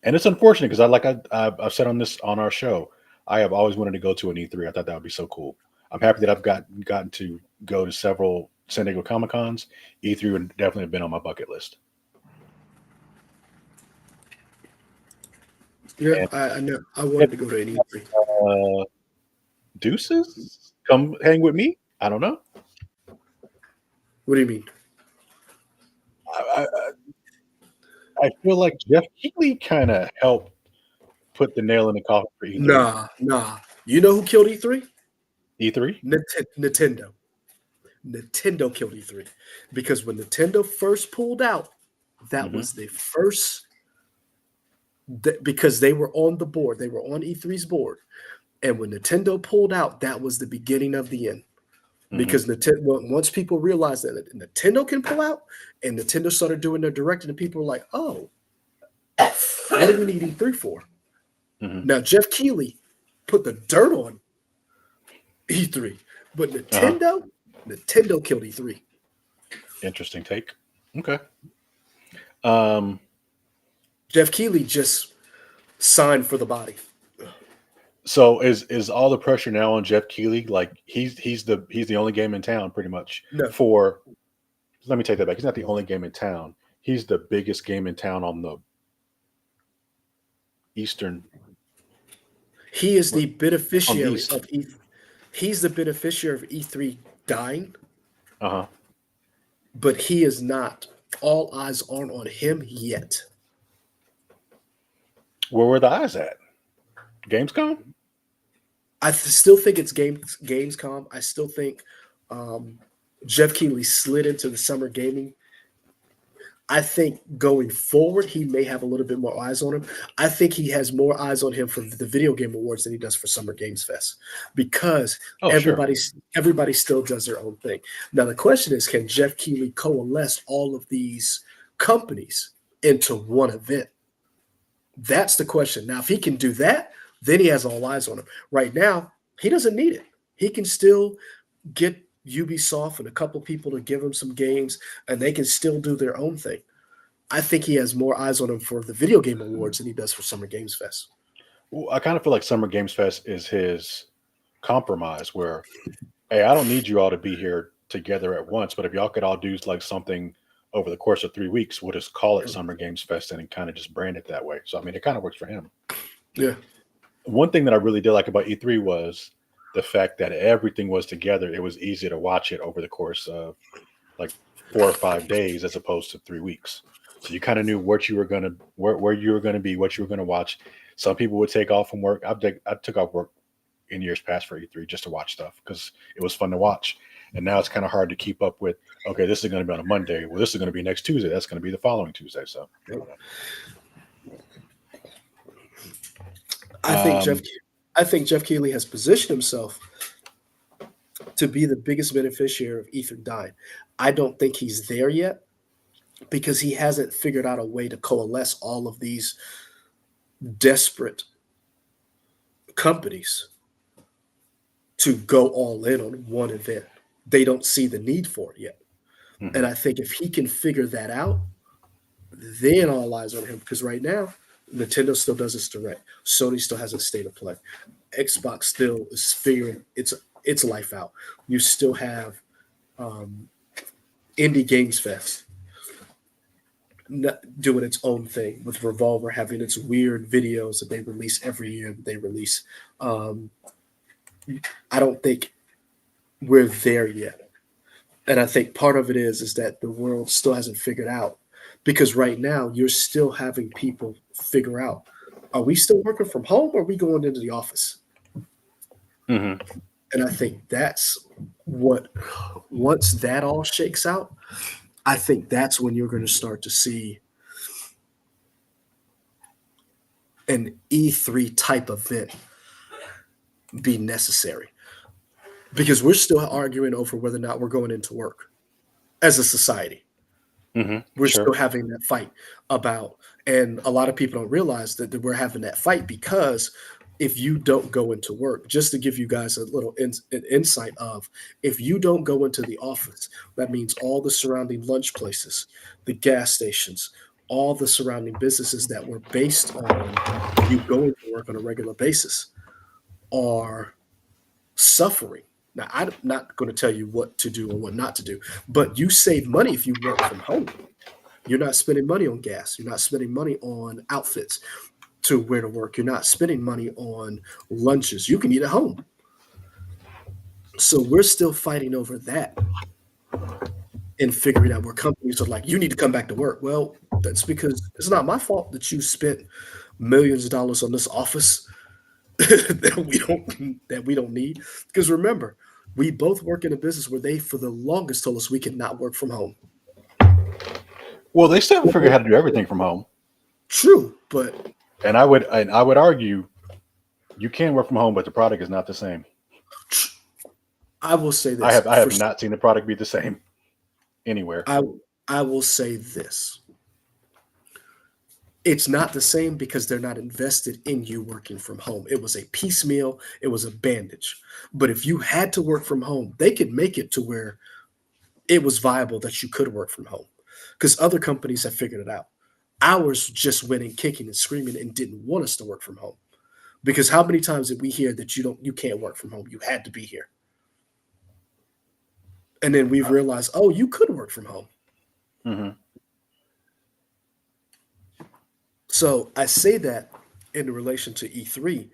and it's unfortunate because I've said on this on our show, I have always wanted to go to an E3. I thought that would be so cool. I'm happy that I've gotten to go to several San Diego Comic Cons. E3 would definitely have been on my bucket list. Yeah, And I know. I wanted if, to go to an E3. uh, Deuces, come hang with me. I don't know. What do you mean? I feel like Jeff Keighley kind of helped put the nail in the coffin for E3. Nah, nah. You know who killed E3? E3. Nintendo. Nintendo killed E3 because when Nintendo first pulled out, that Hmm. was the first because they were on the board. They were on E3's board, and when Nintendo pulled out, that was the beginning of the end. Hmm. Because once people realized that Nintendo can pull out, and Nintendo started doing their directing, and people were like, "Oh, what do we need E3 for?" Hmm. Now Jeff Keighley put the dirt on E3, but Uh-huh. Nintendo killed E3. Interesting take. Okay. Um, Jeff Keighley just signed for the body. So is all the pressure now on Jeff Keighley? Like he's the only game in town, pretty much. No, For Let me take that back. He's not the only game in town. He's the biggest game in town on the eastern he is the on the beneficiary east. of E. He's the beneficiary of E3 dying, Uh huh. but he is not. All eyes aren't on him yet. Where were the eyes at? Gamescom. I still think it's Gamescom. I still think um, Jeff Keighley slid into the summer gaming. I think going forward, he may have a little bit more eyes on him. I think he has more eyes on him for the Video Game Awards than he does for Summer Games Fest because Oh sure. everybody still does their own thing. Now the question is, can Jeff Keighley coalesce all of these companies into one event? That's the question. Now, if he can do that, then he has all eyes on him. Right now, he doesn't need it. He can still get Ubisoft and a couple people to give him some games, and they can still do their own thing. I think he has more eyes on him for the Video Game Awards than he does for Summer Games Fest. Well, I kind of feel like Summer Games Fest is his compromise, where hey, I don't need you all to be here together at once, but if y'all could all do like something over the course of 3 weeks, we'll just call it Summer Games Fest and kind of just brand it that way. So I mean, it kind of works for him. Yeah, One thing that I really did like about E3 was the fact that everything was together. It was easy to watch it over the course of like 4 or 5 days as opposed to 3 weeks. So you kind of knew what you were gonna where you were gonna be, what you were gonna watch. Some people would take off from work. I took off work in years past for E3 just to watch stuff because it was fun to watch. And now it's kind of hard to keep up with. Okay, this is going to be on a Monday. Well, this is going to be next Tuesday. That's going to be the following Tuesday. So I think Jeff. um, I think Jeff Keighley has positioned himself to be the biggest beneficiary of Ethan dying. I don't think he's there yet because he hasn't figured out a way to coalesce all of these desperate companies to go all in on one event. They don't see the need for it yet. And mhm. I think if he can figure that out, then all eyes on him. Because right now, Nintendo still does its direct. Sony still has a state of play. Xbox still is figuring its life out. You still have um, Indie Games Fest doing its own thing with Revolver having its weird videos that they release every year. They release. Um, I don't think we're there yet. And I think part of it is that the world still hasn't figured out because right now you're still having people figure out, are we still working from home or are we going into the office? Mhm. And I think that's what, once that all shakes out, I think that's when you're going to start to see. an E3 type event be necessary? Because we're still arguing over whether or not we're going into work as a society. We're still Sure. having that fight about, and a lot of people don't realize that we're having that fight because if you don't go into work, just to give you guys a little an insight of, if you don't go into the office, that means all the surrounding lunch places, the gas stations, all the surrounding businesses that were based on you going to work on a regular basis are suffering. Now, I'm not going to tell you what to do or what not to do, but you save money if you work from home. You're not spending money on gas. You're not spending money on outfits to wear to work. You're not spending money on lunches. You can eat at home. So we're still fighting over that and figuring out where companies are like, you need to come back to work. Well, that's because it's not my fault that you spent millions of dollars on this office that we don't need. Because remember, we both work in a business where they, for the longest, told us we could not work from home. Well, they still haven't figured out how to do everything from home, True, but and I would argue you can work from home, but the product is not the same. I will say I this have I for have not seen the product be the same anywhere. I I will say this. It's not the same because they're not invested in you working from home. It was a piecemeal, it was a bandage. But if you had to work from home, they could make it to where it was viable that you could work from home because other companies have figured it out. Ours just went in kicking and screaming and didn't want us to work from home. Because how many times did we hear that you can't work from home? You had to be here. And then we've realized, oh, you could work from home. Hmm. So I say that in relation to E3.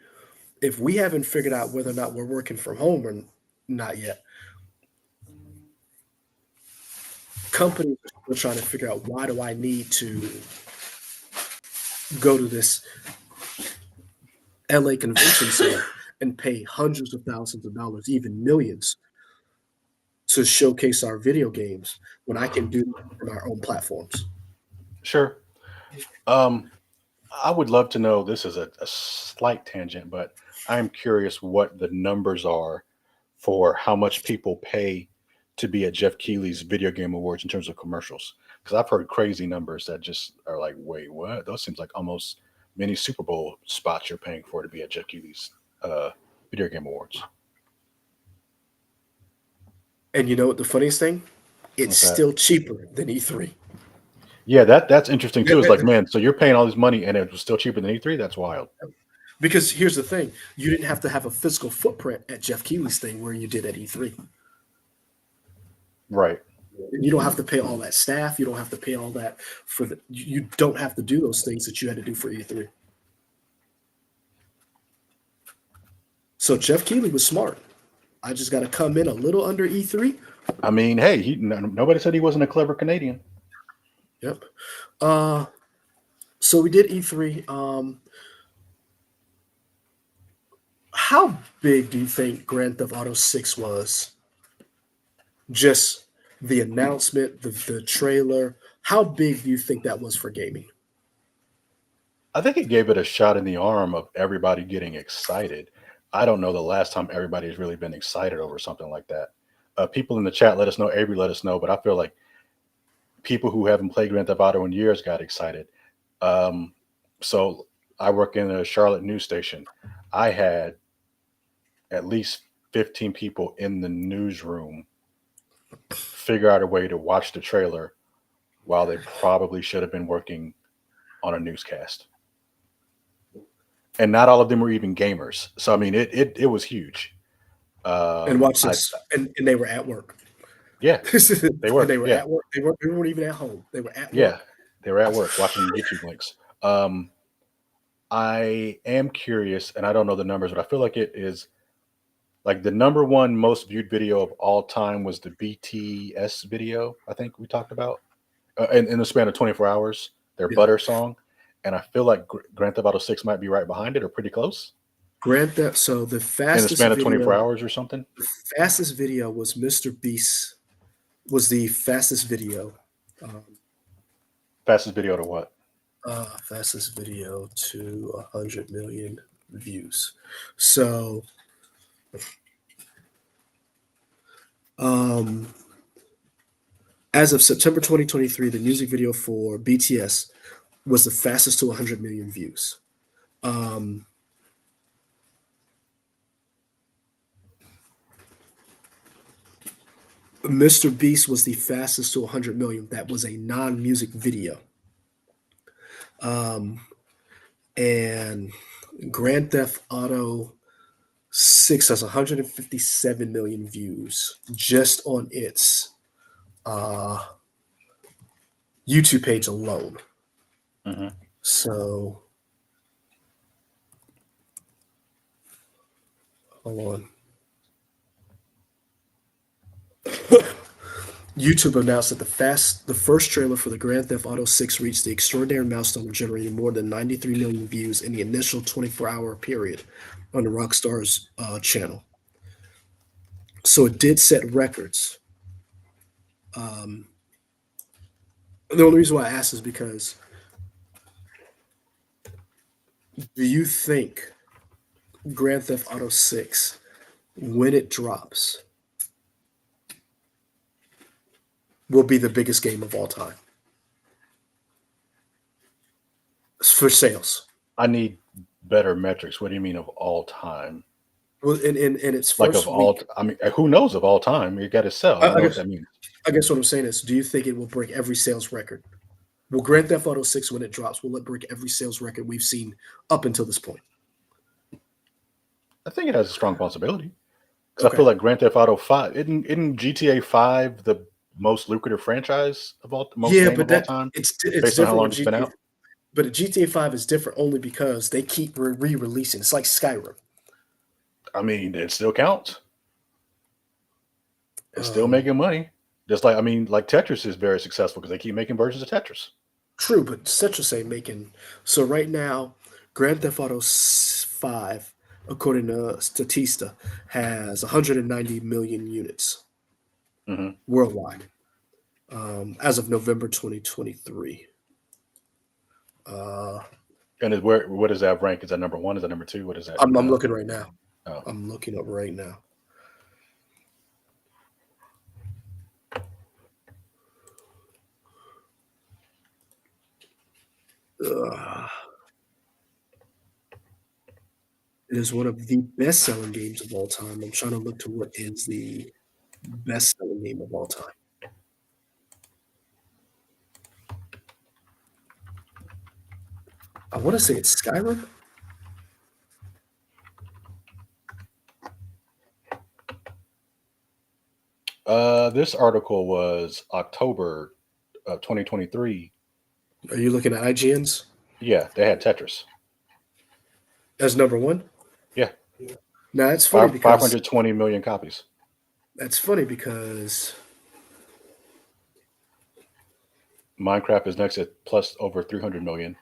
If we haven't figured out whether or not we're working from home or not yet, companies are still trying to figure out, why do I need to go to this LA convention center and pay hundreds of thousands of dollars, even millions, to showcase our video games when I can do that on our own platforms? Sure. Um, I would love to know. This is a slight tangent, but I'm curious what the numbers are for how much people pay to be at Jeff Keighley's Video Game Awards in terms of commercials. Because I've heard crazy numbers that just are like, wait, what? Those seems like almost many Super Bowl spots you're paying for to be at Jeff Keighley's uh, Video Game Awards. And you know what the funniest thing? It's What's that? still cheaper than E3. Yeah, that's interesting too. It's like, man, so you're paying all this money and it was still cheaper than E3. That's wild. Because here's the thing, you didn't have to have a physical footprint at Jeff Keighley's thing where you did at E3. Right. You don't have to pay all that staff. You don't have to pay all that for the. You don't have to do those things that you had to do for E3. So Jeff Keighley was smart. I just got to come in a little under E3. I mean, hey, nobody said he wasn't a clever Canadian. Yep. Uh, so we did E3. How big do you think Grand Theft Auto 6 was? Just the announcement, the trailer. How big do you think that was for gaming? I think it gave it a shot in the arm of everybody getting excited. I don't know the last time everybody's really been excited over something like that. People in the chat let us know. Avery let us know, but I feel like people who haven't played Grand Theft Auto in years got excited. Um, so I work in a Charlotte news station. I had at least 15 people in the newsroom figure out a way to watch the trailer while they probably should have been working on a newscast. And not all of them were even gamers. So I mean, it was huge. And watch I this. And they were at work. Yeah, they And were. they were Yeah, at work. They weren't even at home. They were at yeah, work. they were at work watching YouTube links. I am curious, and I don't know the numbers, but I feel like it is like the number one most viewed video of all time was the BTS video. I think we talked about in the span of 24 hours, their Yeah. Butter song, and I feel like Grand Theft Auto 6 might be right behind it or pretty close Grand Theft. So in the span of 24 hours or something. the fastest video was Mr. Beast. Was the fastest video. Um, Fastest video to what? Fastest video to 100 million views. So, um, as of September 2023, the music video for BTS was the fastest to 100 million views. Um, Mr. Beast was the fastest to 100 million. That was a non-music video. Um, and Grand Theft Auto 6 has 157 million views just on its uh, YouTube page alone. Mhm. So, hold on. YouTube announced that the first trailer for the Grand Theft Auto 6 reached the extraordinary milestone of generating more than 93 million views in the initial 24-hour period on the Rockstar's channel. So it did set records. Um, the only reason why I asked is because do you think Grand Theft Auto 6, when it drops, will be the biggest game of all time for sales? I need better metrics. What do you mean of all time? Well, in its Like of first all, week, I mean, who knows of all time? You got to sell. I I, don't I know what guess that means. I guess what I'm saying is, do you think it will break every sales record? Will Grand Theft Auto 6, when it drops, will it break every sales record we've seen up until this point? I think it has a strong possibility because I Okay. feel like Grand Theft Auto 5 isn't GTA 5 the most lucrative franchise of all, most Yeah, game but of all that time, it's based on how different long with it's been GTA. out. But GTA 5 is different only because they keep re-releasing. It's like Skyrim. I mean, it still counts. It's still Um, making money. Just like, I mean, like Tetris is very successful because they keep making versions of Tetris. True, but Citrus ain't making. So right now, Grand Theft Auto 5, according to Statista, has 190 million units Hmm. worldwide as of November 2023. Uh, And is where, what does that rank? Is that number one? Is that number two? What is that? I'm looking right now. Oh, I'm looking up right now. Uh, it is one of the best-selling games of all time. I'm trying to look to what is the best-selling game of all time. I want to say it's Skyrim. this article was October of 2023. Are you looking at IGN's Yeah, they had Tetris. as number one? Yeah, Now that's funny five because hundred twenty million copies. that's funny because Minecraft is next at plus over 300 million.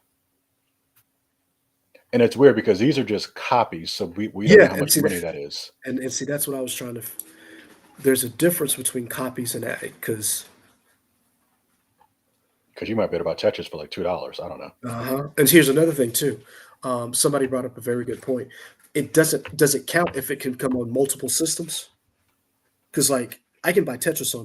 And it's weird because these are just copies, so we don't know yeah, how and much see that, money that is. and see that's what I was trying to. There's a difference between copies and because Because you might bet about Tetris for like $2. I don't know. and here's another thing too. Somebody brought up a very good point. It does it count if it can come on multiple systems? Because like I can buy Tetris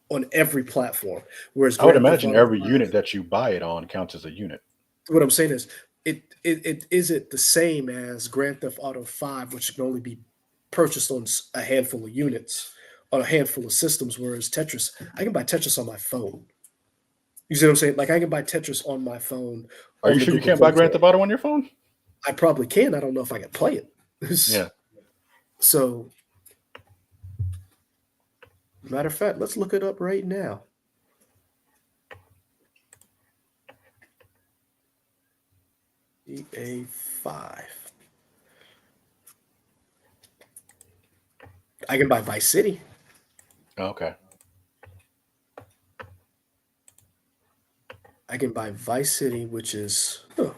on every platform, whereas I would Grand Theft imagine Auto every 5, unit that you buy it on counts as a unit. what I'm saying is it is it the same as Grand Theft Auto 5, which can only be purchased on a handful of units on a handful of systems, whereas Tetris, I can buy Tetris on my phone. You see what I'm saying? Like I can buy Tetris on my phone Are you on the sure you Google can't Play buy Grand Store. Theft Auto on your phone? I probably can. I don't know if I can play it. Yeah. So, matter of fact, let's look it up right now. EA5. I can buy Vice City. Okay. I can buy Vice City, which is huh,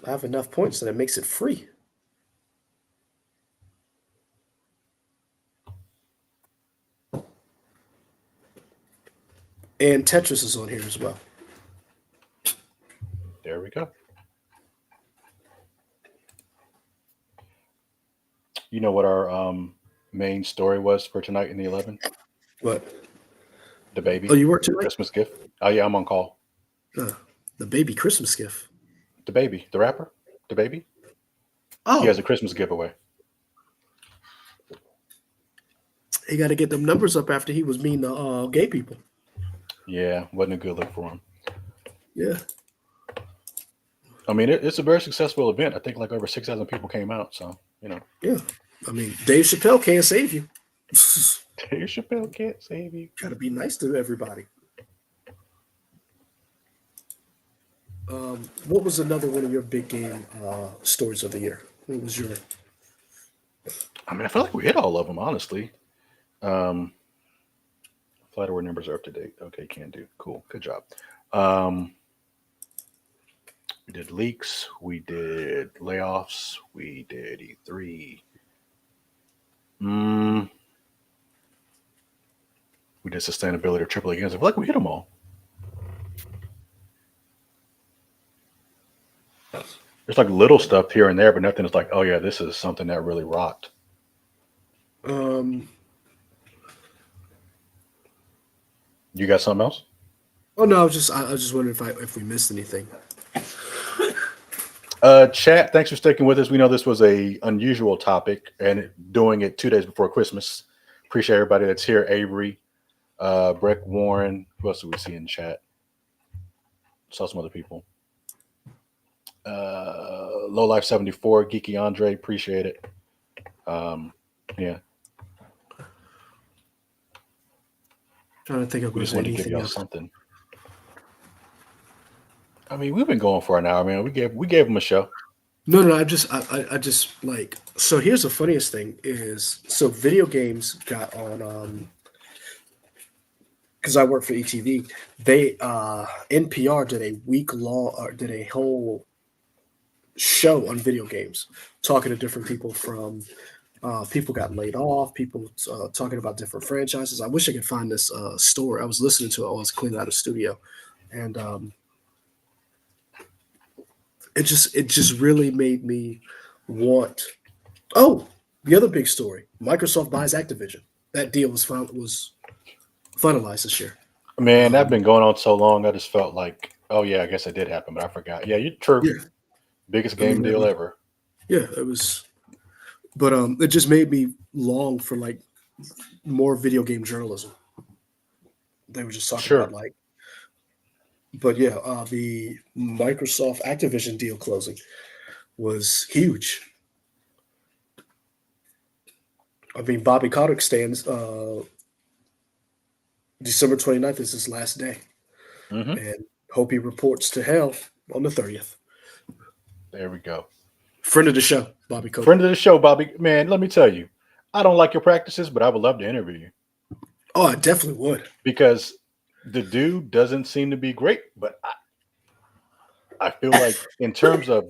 I have enough points that it makes it free. And Tetris is on here as well. There we go. You know what our main story was for tonight in the 11? What? The Oh, baby, you work the tonight? Christmas gift. Oh yeah, I'm on call. Uh, the baby Christmas gift. The baby, the rapper, the baby. He has Oh, a Christmas giveaway. he got to get them numbers up after he was mean to gay people. Yeah, wasn't a good look for him. Yeah. I mean, it's a very successful event. I think like over 6,000 people came out. So you know, Yeah. I mean, Dave Chappelle can't save you. Dave Chappelle can't save you. Got to be nice to everybody. What was another one of your big game stories of the year? What was your? I mean, I feel like we hit all of them, honestly. Um, Flight award numbers are up to date. Okay, can do. Cool. Good job. Um, we did leaks. We did layoffs. We did E3. Mm, we did sustainability of AAA games. I feel like we hit them all. There's like little stuff here and there, but nothing is like, oh yeah, this is something that really rocked. Um, You got something else? oh no, I was just wondering if we missed anything. Chat, thanks for sticking with us. We know this was a unusual topic and doing it 2 days before Christmas. Appreciate everybody that's here. Avery, Breck Warren. Who else do we see in chat? Saw some other people. Low Life 74, Geeky Andre. Appreciate it. Um, yeah, Trying to think if we just there's wanted to give anything y'all else. something. I mean, we've been going for an hour, man. We gave them a show. No, no, I just like so. Here's the funniest thing is so video games got on because I work for ETV. They NPR did a week long or did a whole show on video games, talking to different people from people got laid off, people talking about different franchises. I wish I could find this story. I was listening to it. I was cleaning out a studio, and it just really made me want. Oh, the other big story: Microsoft buys Activision. That deal was finalized this year. Man, that's Um, been going on so long. I just felt like, oh yeah, I guess it did happen, but I forgot. Yeah, you're true. yeah, Biggest I mean game that deal was ever. yeah, it was. But it just made me long for like more video game journalism. They were just talking about Sure. like, but yeah, the Microsoft Activision deal closing was huge. I mean, Bobby Kotick stands December 29th is his last day, Hmm. and hope he reports to hell on the 30th. There we go. Friend of the show, Bobby Kotick. Friend of the show, Bobby. Man, let me tell you, I don't like your practices, but I would love to interview you Oh, I definitely would. because the dude doesn't seem to be great, but I feel like in terms of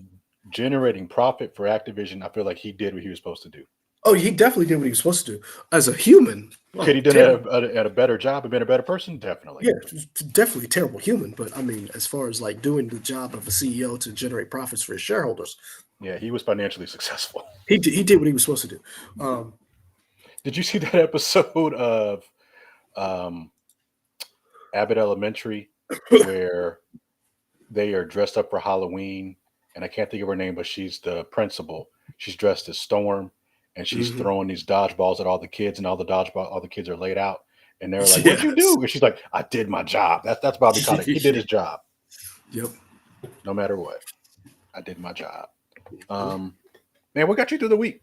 generating profit for Activision, I feel like he did what he was supposed to do. Oh, he definitely did what he was supposed to do. As a human, Could oh, he done terrible. at a better job and been a better person? Definitely. Yeah, definitely a terrible human. But I mean, as far as like doing the job of a CEO to generate profits for his shareholders, Yeah, he was financially successful. he did what he was supposed to do. Did you see that episode of um, Abbott Elementary where they are dressed up for Halloween, and I can't think of her name, but she's the principal. She's dressed as Storm, and she's Mhm. throwing these dodgeballs at all the kids, and all the kids are laid out, and they're like, "What'd you Yes. do?" And she's like, "I did my job." That's Bobby Kotick. He did his job, Yep. no matter what. I did my job. Um, Man, what got you through the week?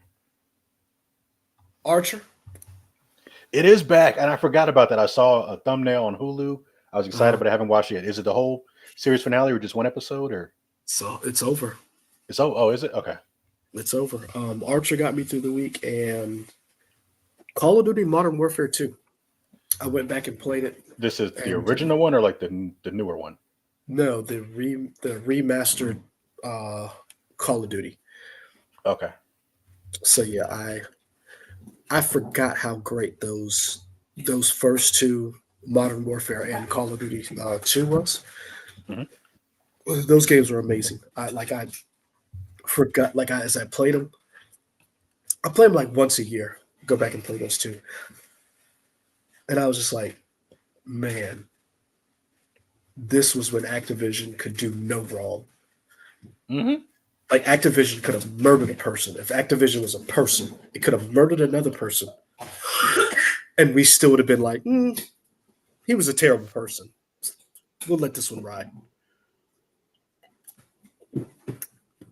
Archer. It is back, and I forgot about that. I saw a thumbnail on Hulu. I was excited, Uh, but I haven't watched it yet. Is it the whole series finale or just one episode? Or so it's over. it's oh is it okay? It's over. Archer got me through the week, and Call of Duty Modern Warfare 2. I went back and played it, This is the and original one or like the newer one? no, the remastered uh, Call of Duty. Okay. So yeah, I forgot how great those first two. Modern Warfare and Call of Duty 2 was. Mhm. Those games were amazing. I forgot as I played them. I play them like once a year. Go back and play those two, and I was just like, man, this was when Activision could do no wrong. Mhm. Like Activision could have murdered a person. If Activision was a person, it could have murdered another person, and we still would have been like, he was a terrible person. We'll let this one ride.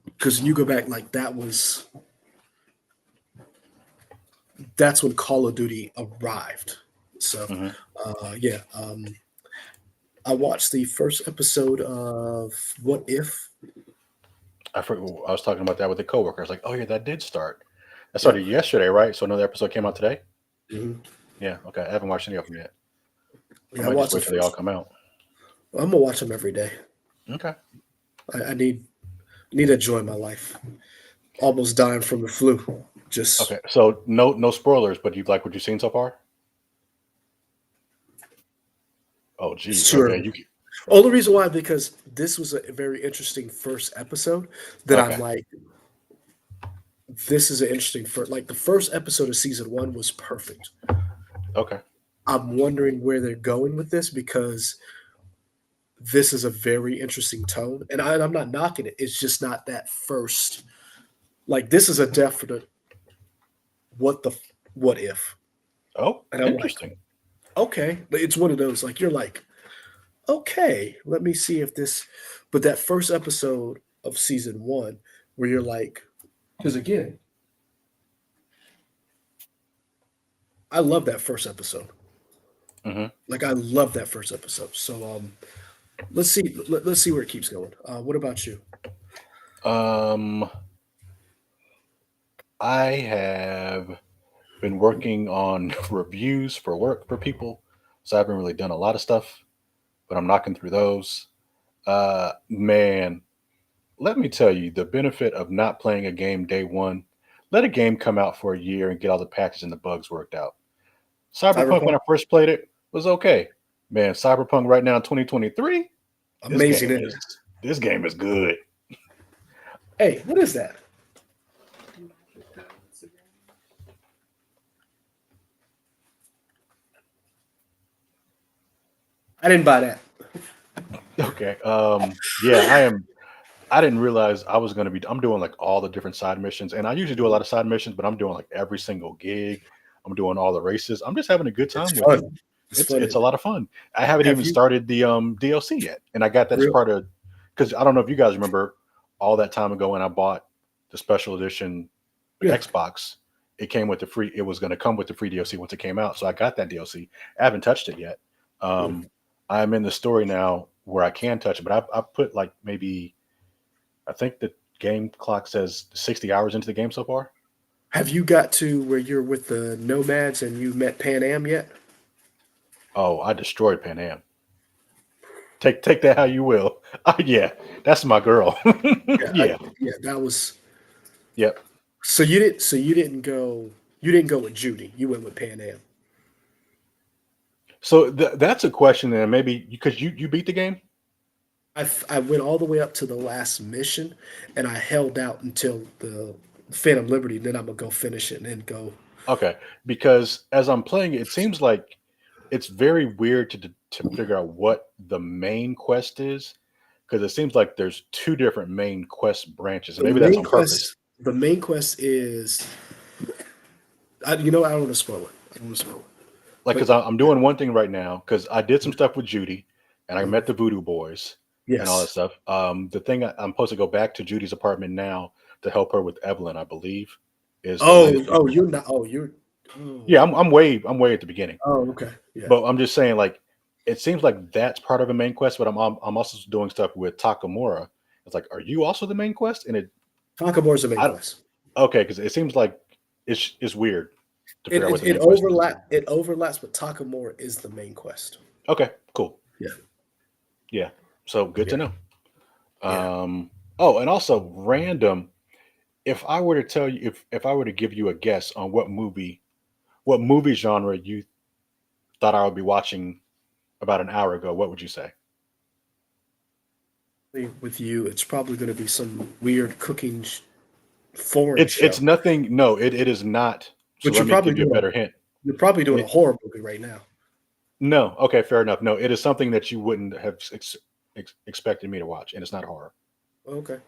Because you go back, like that's when Call of Duty arrived. So, Mhm. yeah, I watched the first episode of What If. I forgot, I was talking about that with a coworker. I was like, "Oh yeah, that did start. That Yeah, started yesterday, right? So another episode came out today. mhm. Yeah. Okay. I haven't watched any of them yet. I Yeah, I might just watched the wait till they all first. come out. I'm gonna watch them every day. Okay. I need to enjoy my life. Almost dying from the flu. Just Okay. So no spoilers, but you like what you've seen so far? Oh geez. Okay. sure. Only reason why because this was a very interesting first episode that I'm Okay. like, this is an interesting first. Like the first episode of season one was perfect. Okay. I'm wondering where they're going with this because this is a very interesting tone, and I'm not knocking it. It's just not that first. Like this is a definite what the what if, Oh, and I'm like, interesting. okay, but it's one of those like you're like, okay, let me see if this. But that first episode of season one, where you're like, because again, I love that first episode. Hmm. Like I love that first episode. So let's see. Let's see where it keeps going. What about you? Um, I have been working on reviews for work for people, so I haven't really done a lot of stuff, but I'm knocking through those. Man, let me tell you the benefit of not playing a game day one. Let a game come out for a year and get all the patches and the bugs worked out. Cyberpunk, when Cyberpunk, I first played it, was okay. Man, Cyberpunk right now in 2023, this amazing, game isn't is it? this game is good. Hey, what is that? I didn't buy that. Okay. Yeah, I didn't realize I was gonna be. I'm doing like all the different side missions, and I usually do a lot of side missions, but I'm doing like every single gig. I'm doing all the races. I'm just having a good It's time with it. fun. It's fun, It's a isn't it? lot of fun. I haven't Have even you started the DLC yet, and I got that as real? part of because I don't know if you guys remember all that time ago when I bought the special edition Yeah. Xbox. It came with the free. It was going to come with the free DLC once it came out, so I got that DLC. I haven't touched it yet. Mm. I'm in the story now where I can touch it, but I put like maybe I think the game clock says 60 hours into the game so far. Have you got to where you're with the nomads and you met Pan Am yet? Oh, I destroyed Pan Am. Take that how you will. Yeah, that's my girl. Yeah, Yeah. yeah, that was. Yep. So you didn't. So you didn't go with Judy. You went with Pan Am. So that's a question, and maybe because you beat the game. I went all the way up to the last mission, and I held out until the Phantom Liberty. Then I'm gonna go finish it and then go. Okay, because as I'm playing it, it seems like it's very weird to figure out what the main quest is because it seems like there's two different main quest branches, and The maybe that's main on purpose. quest. The main quest is. You know, I don't want to spoil it. I don't want to spoil it. Like, But because I'm doing one thing right now because I did some stuff with Judy, and I met mhm, the Voodoo Boys and all that yes. stuff. The thing I'm supposed to go back to Judy's apartment now to help her with Evelyn, I believe, is the latest thing. Oh, you're not. Oh, you're. Oh, Yeah, I'm way at the beginning. oh, okay. Yeah. But I'm just saying, like, it seems like that's part of a main quest, but I'm also doing stuff with Takamura. It's like, are you also the main quest? And Takamore's the main I quest. okay, because it seems like it's weird to It, figure out what it the it main quest is. overlap. It overlaps, but Takamore is the main quest. Okay, cool. Yeah. Yeah, so good Yeah. to know. Yeah. Um, oh, and also random. If I were to tell you, if I were to give you a guess on what movie genre you thought I would be watching about an hour ago, what would you say? With you, it's probably going to be some weird cooking foreign It's show. nothing. No, it is not. So But let me give you a better hint. you're probably doing a It, horror movie right now. no, okay, fair enough. No, it is something that you wouldn't have expected me to watch, and it's not horror. Okay.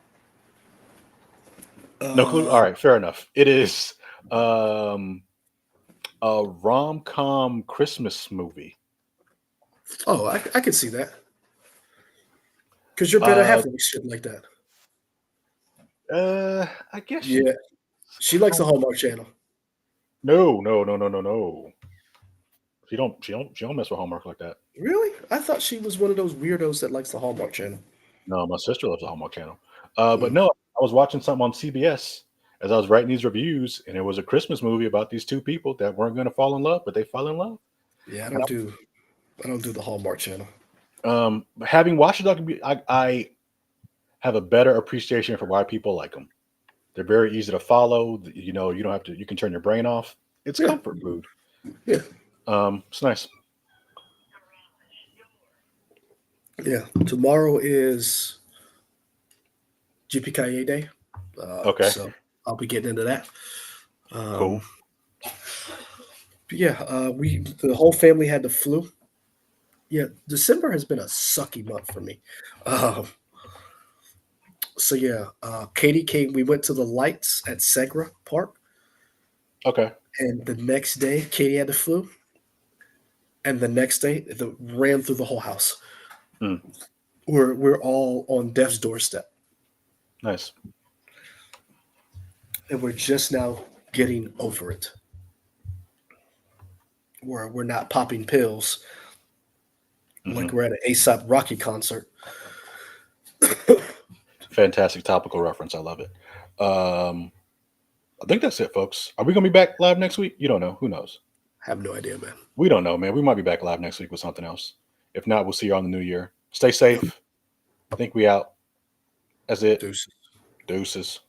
No clue. Uh, All right, fair enough. It is um, a rom com Christmas movie. oh, I could see that because your better half Uh, likes shit like that. I guess she Yeah, she likes the kind of. Hallmark Channel. No, no, no, no, no, no. She don't mess with Hallmark like that. Really? I thought she was one of those weirdos that likes the Hallmark Channel. No, my sister loves the Hallmark Channel. But Mm. no, I was watching something on CBS as I was writing these reviews, and it was a Christmas movie about these two people that weren't going to fall in love, but they fell in love. Yeah, And I don't do the Hallmark Channel. having watched it, I have a better appreciation for why people like them. They're very easy to follow. You know, you don't have to. You can turn your brain off. It's Yeah, comfort food. yeah, It's nice. yeah. Tomorrow is GPKA Day, Okay, so I'll be getting into that. cool. Um, but yeah, we the whole family had the flu. Yeah, December has been a sucky month for me. Um, so yeah, Katie came. We went to the lights at Segra Park, Okay. and the next day Katie had the flu, and the next day the ran through the whole house. Hmm, We're all on death's doorstep, nice. and we're just now getting over it. Where we're not popping pills like Hmm. we're at an ASAP Rocky concert. Fantastic topical reference. I love it. I think that's it, folks. Are we gonna be back live next week? You don't know. Who knows? Have no idea, man. We don't know, man. We might be back live next week with something else. If not, we'll see you on the new year. Stay safe. I think we out. That's it. Deuces. Deuces.